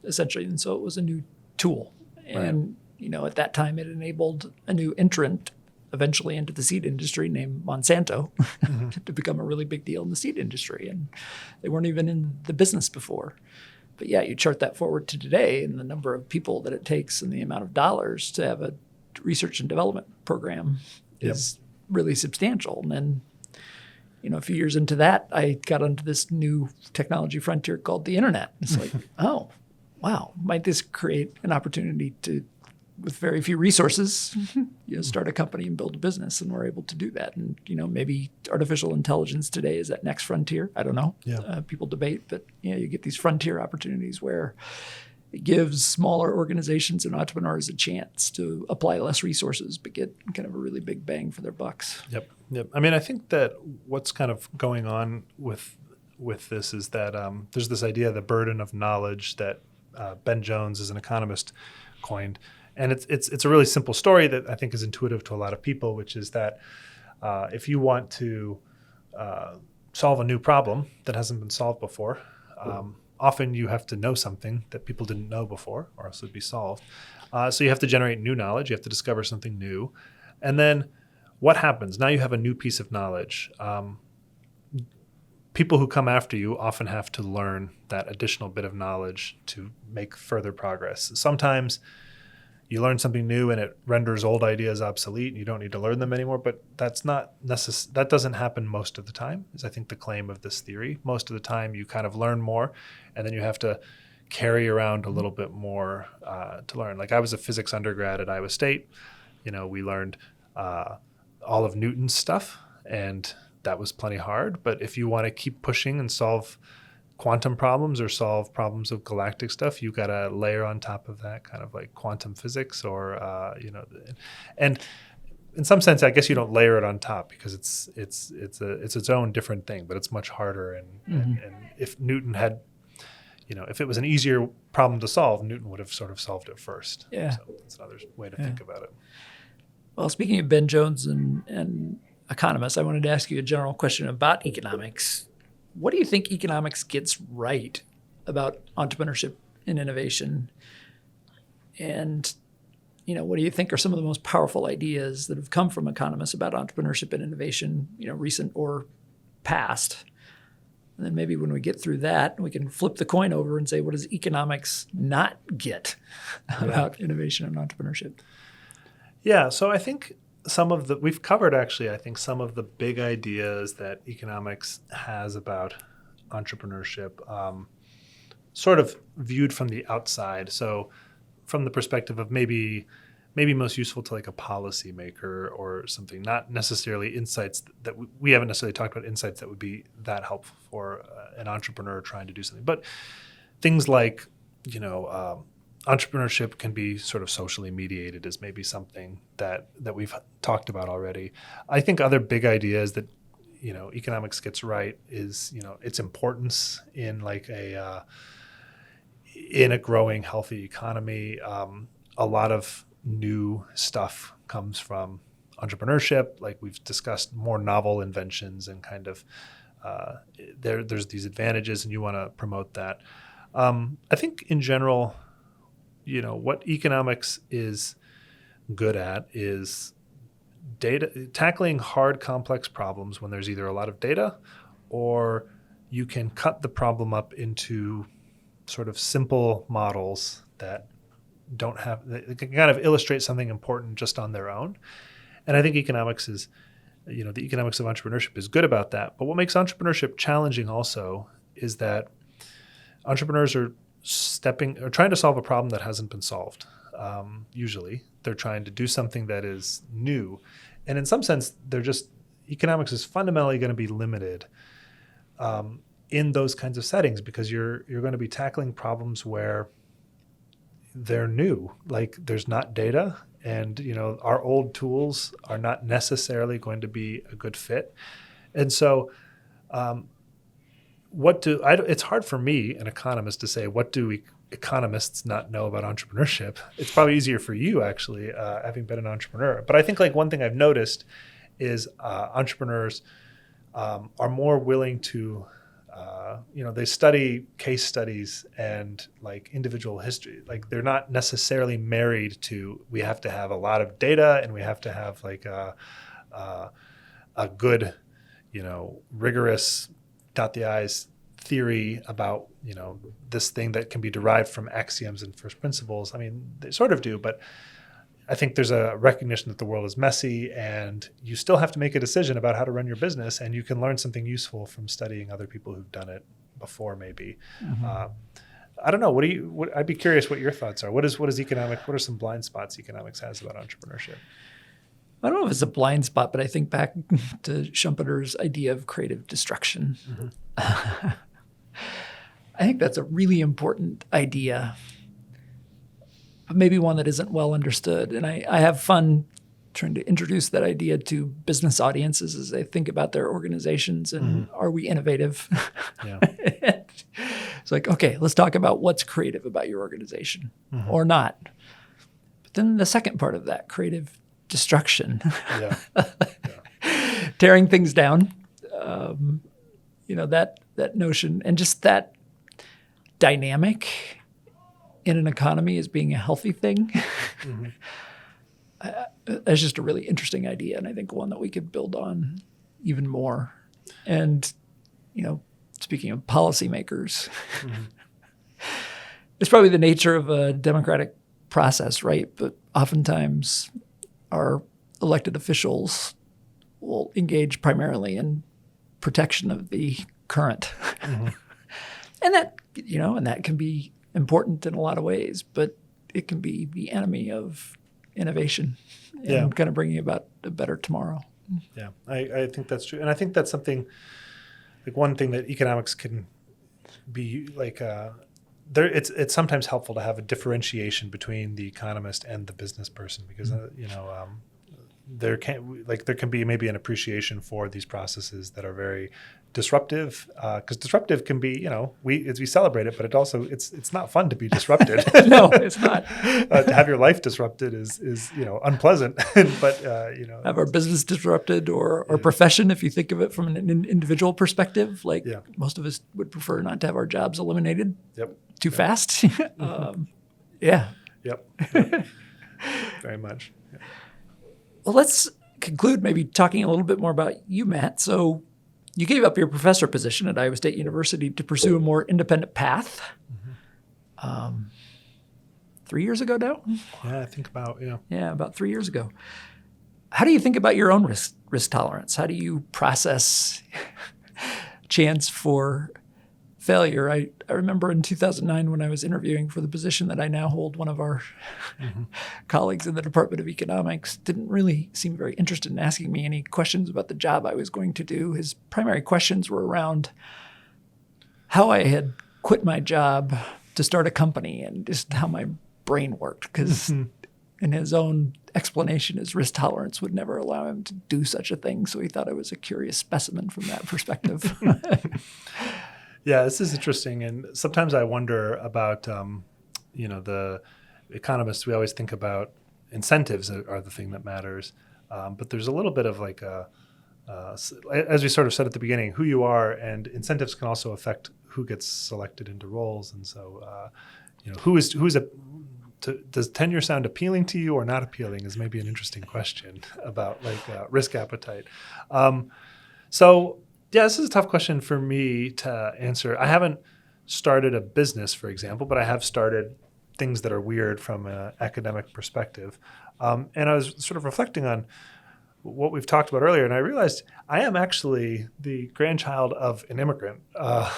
essentially. And so it was a new tool. And, at that time, it enabled a new entrant eventually into the seed industry named Monsanto to become a really big deal in the seed industry. And they weren't even in the business before. But yeah, you chart that forward to today and the number of people that it takes and the amount of dollars to have a research and development program is really substantial. And then, a few years into that, I got onto this new technology frontier called the internet. It's like, oh, wow, might this create an opportunity to, with very few resources, start a company and build a business, and we're able to do that. And, maybe artificial intelligence today is that next frontier. I don't know. People debate, but you get these frontier opportunities where it gives smaller organizations and entrepreneurs a chance to apply less resources, but get kind of a really big bang for their bucks. Yep. I mean, I think that what's kind of going on with this is that there's this idea, the burden of knowledge, that Ben Jones, as an economist, coined. And it's a really simple story that I think is intuitive to a lot of people, which is that if you want to solve a new problem that hasn't been solved before, often you have to know something that people didn't know before, or else it would be solved. So you have to generate new knowledge. You have to discover something new. And then what happens? Now you have a new piece of knowledge. People who come after you often have to learn that additional bit of knowledge to make further progress. Sometimes you learn something new and it renders old ideas obsolete and you don't need to learn them anymore, but that doesn't happen most of the time, is I think the claim of this theory. Most of the time you kind of learn more and then you have to carry around a little bit more to learn. Like, I was a physics undergrad at Iowa State. We learned all of Newton's stuff, and that was plenty hard. But if you want to keep pushing and solve quantum problems or solve problems of galactic stuff, you got to layer on top of that kind of like quantum physics, or and in some sense, I guess you don't layer it on top because it's its own different thing, but it's much harder. And if Newton had, if it was an easier problem to solve, Newton would have sort of solved it first. Yeah, so that's another way to think about it. Well, speaking of Ben Jones and economists, I wanted to ask you a general question about economics. What do you think economics gets right about entrepreneurship and innovation? And, what do you think are some of the most powerful ideas that have come from economists about entrepreneurship and innovation, recent or past? And then maybe when we get through that, we can flip the coin over and say, what does economics not get about innovation and entrepreneurship? Yeah, so I think we've covered actually, I think some of the big ideas that economics has about entrepreneurship, sort of viewed from the outside. So from the perspective of maybe most useful to like a policymaker or something, not necessarily insights that we haven't necessarily talked about insights that would be that helpful for an entrepreneur trying to do something. But things like, entrepreneurship can be sort of socially mediated is maybe something that we've talked about already. I think other big ideas that, economics gets right is, its importance in like in a growing, healthy economy. A lot of new stuff comes from entrepreneurship. Like we've discussed, more novel inventions and kind of there's these advantages, and you want to promote that. I think in general, what economics is good at is tackling hard, complex problems when there's either a lot of data or you can cut the problem up into sort of simple models that they can kind of illustrate something important just on their own. And I think economics is, the economics of entrepreneurship is good about that. But what makes entrepreneurship challenging also is that entrepreneurs are trying to solve a problem that hasn't been solved. Usually they're trying to do something that is new. And in some sense, economics is fundamentally going to be limited in those kinds of settings because you're going to be tackling problems where they're new, like there's not data and our old tools are not necessarily going to be a good fit. And so it's hard for me, an economist, to say, what do economists not know about entrepreneurship? It's probably easier for you, actually, having been an entrepreneur. But I think one thing I've noticed is entrepreneurs are more willing to, they study case studies and individual history. They're not necessarily married to, we have to have a lot of data and we have to have a good, rigorous dot the I's theory about, this thing that can be derived from axioms and first principles. I mean, they sort of do, but I think there's a recognition that the world is messy and you still have to make a decision about how to run your business, and you can learn something useful from studying other people who've done it before, maybe. Mm-hmm. I don't know. I'd be curious what your thoughts are. What are some blind spots economics has about entrepreneurship? I don't know if it's a blind spot, but I think back to Schumpeter's idea of creative destruction. Mm-hmm. I think that's a really important idea, but maybe one that isn't well understood. And I have fun trying to introduce that idea to business audiences as they think about their organizations and are we innovative? Yeah. It's okay, let's talk about what's creative about your organization or not. But then the second part of that, creative destruction, tearing things down, that notion and just that dynamic in an economy as being a healthy thing. Mm-hmm. That's just a really interesting idea, and I think one that we could build on even more. And, speaking of policymakers, it's probably the nature of a democratic process, right? But oftentimes our elected officials will engage primarily in protection of the current. Mm-hmm. And that can be important in a lot of ways, but it can be the enemy of innovation and kind of bringing about a better tomorrow. Yeah, I think that's true. And I think that's something, one thing that economics can be it's sometimes helpful to have a differentiation between the economist and the business person, because, there can be maybe an appreciation for these processes that are very disruptive, because disruptive can be, we celebrate it, but it's not fun to be disrupted. No, it's not. To have your life disrupted is unpleasant. But have our business disrupted or our profession, if you think of it from an individual perspective, most of us would prefer not to have our jobs eliminated too fast. Yeah. Yep. Very much. Yeah. Well, let's conclude maybe talking a little bit more about you, Matt. So you gave up your professor position at Iowa State University to pursue a more independent path. Mm-hmm. 3 years ago now? Yeah, I think about, Yeah, about 3 years ago. How do you think about your own risk tolerance? How do you process chance for failure? I remember in 2009 when I was interviewing for the position that I now hold, one of our colleagues in the Department of Economics didn't really seem very interested in asking me any questions about the job I was going to do. His primary questions were around how I had quit my job to start a company and just how my brain worked, because in his own explanation, his risk tolerance would never allow him to do such a thing. So he thought I was a curious specimen from that perspective. Yeah, this is interesting. And sometimes I wonder about, the economists, we always think about incentives are the thing that matters. But there's a little bit of as we sort of said at the beginning, who you are, and incentives can also affect who gets selected into roles. And so, does tenure sound appealing to you or not appealing is maybe an interesting question about risk appetite. Yeah, this is a tough question for me to answer. I haven't started a business, for example, but I have started things that are weird from an academic perspective. And I was sort of reflecting on what we've talked about earlier, and I realized I am actually the grandchild of an immigrant. So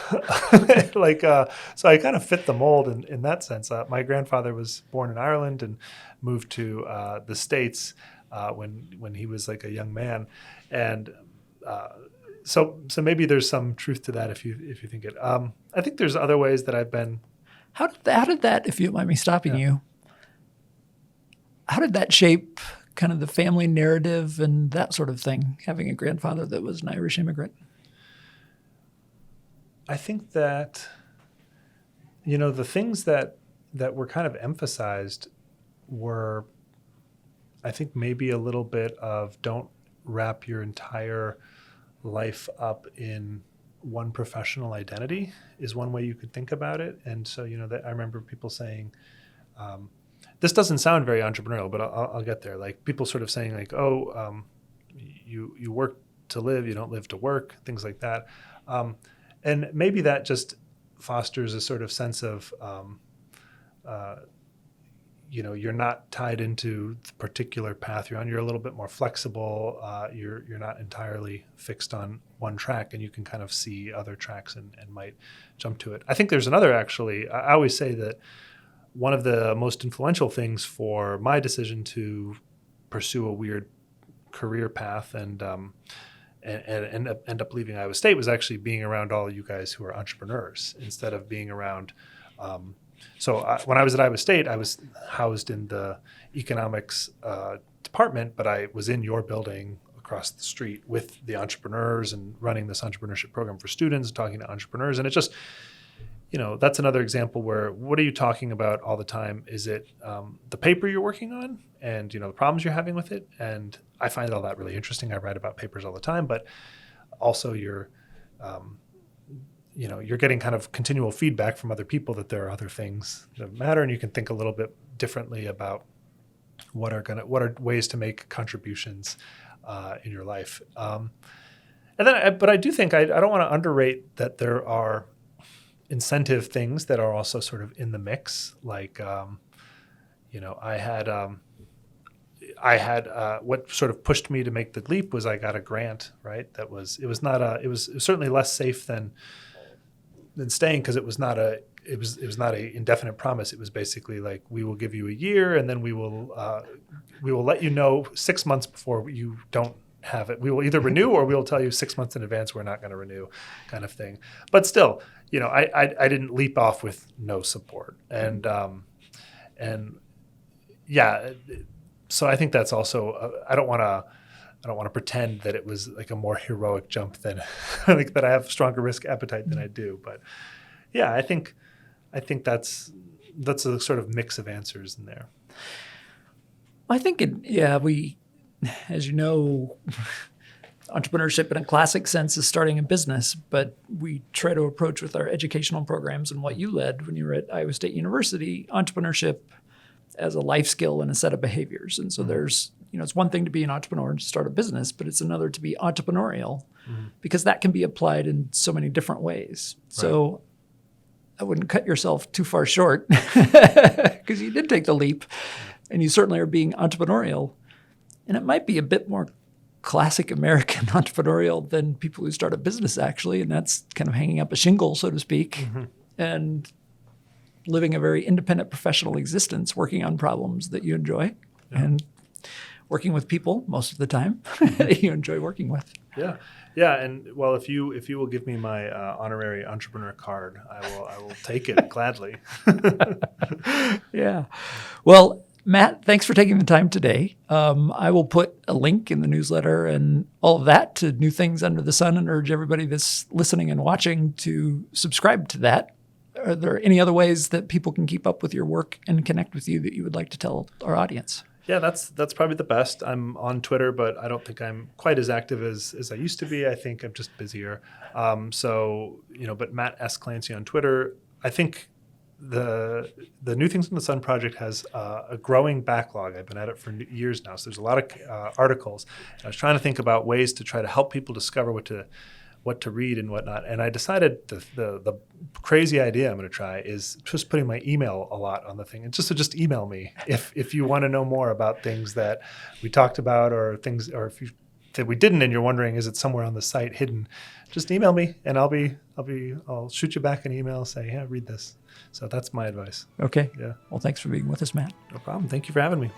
I kind of fit the mold in that sense. My grandfather was born in Ireland and moved to the States when he was a young man, and So maybe there's some truth to that if you think it. I think there's other ways that I've been. How did that, if you don't mind me stopping you, how did that shape kind of the family narrative and that sort of thing, having a grandfather that was an Irish immigrant? I think that, the things that were kind of emphasized were, I think, maybe a little bit of don't wrap your entire life up in one professional identity is one way you could think about it. And so, that I remember people saying, this doesn't sound very entrepreneurial, but I'll get there. Like people sort of saying like, oh, you work to live, you don't live to work, things like that. And maybe that just fosters a sort of sense of, you're not tied into the particular path you're on. You're a little bit more flexible. You're not entirely fixed on one track, and you can kind of see other tracks and might jump to it. I think there's another, actually. I always say that one of the most influential things for my decision to pursue a weird career path and end up leaving Iowa State was actually being around all you guys who are entrepreneurs instead of being around. When I was at Iowa State, I was housed in the economics department, but I was in your building across the street with the entrepreneurs and running this entrepreneurship program for students, talking to entrepreneurs. And it just, that's another example where what are you talking about all the time? Is it the paper you're working on and, the problems you're having with it? And I find all that really interesting. I write about papers all the time, but also you're getting kind of continual feedback from other people that there are other things that matter, and you can think a little bit differently about what are ways to make contributions in your life. But I do think I don't want to underrate that there are incentive things that are also sort of in the mix. Like, I had what sort of pushed me to make the leap was I got a grant, right? It was certainly less safe than staying, because it was not a indefinite promise. It was basically like, we will give you a year, and then we will let you know 6 months before you don't have it. We will either renew, or we will tell you 6 months in advance we're not going to renew, kind of thing. But still, I didn't leap off with no support, and yeah. So I think that's also I don't want to pretend that it was like a more heroic jump than like that I have stronger risk appetite than I do. But yeah, I think that's a sort of mix of answers in there. I think we, as you know, entrepreneurship in a classic sense is starting a business, but we try to approach with our educational programs and what you led when you were at Iowa State University, entrepreneurship as a life skill and a set of behaviors. And so there's, it's one thing to be an entrepreneur and to start a business, but it's another to be entrepreneurial, because that can be applied in so many different ways. Right. So I wouldn't cut yourself too far short, because you did take the leap, and you certainly are being entrepreneurial. And it might be a bit more classic American entrepreneurial than people who start a business, actually. And that's kind of hanging up a shingle, so to speak, and living a very independent professional existence, working on problems that you enjoy, and working with people most of the time that you enjoy working with. Yeah. Yeah. And well, if you will give me my honorary entrepreneur card, I will take it gladly. Yeah. Well, Matt, thanks for taking the time today. I will put a link in the newsletter and all of that to New Things Under the Sun, and urge everybody that's listening and watching to subscribe to that. Are there any other ways that people can keep up with your work and connect with you that you would like to tell our audience? Yeah, that's probably the best. I'm on Twitter, but I don't think I'm quite as active as I used to be. I think I'm just busier. But Matt S. Clancy on Twitter. I think the New Things in the Sun project has a growing backlog. I've been at it for years now, so there's a lot of articles. I was trying to think about ways to try to help people discover what to read and whatnot. And I decided the crazy idea I'm going to try is just putting my email a lot on the thing. And just email me if you want to know more about things that we talked about, or things, or if you that we didn't and you're wondering, is it somewhere on the site hidden? Just email me, and I'll shoot you back an email, say, yeah, read this. So that's my advice. Okay. Yeah. Well, thanks for being with us, Matt. No problem. Thank you for having me.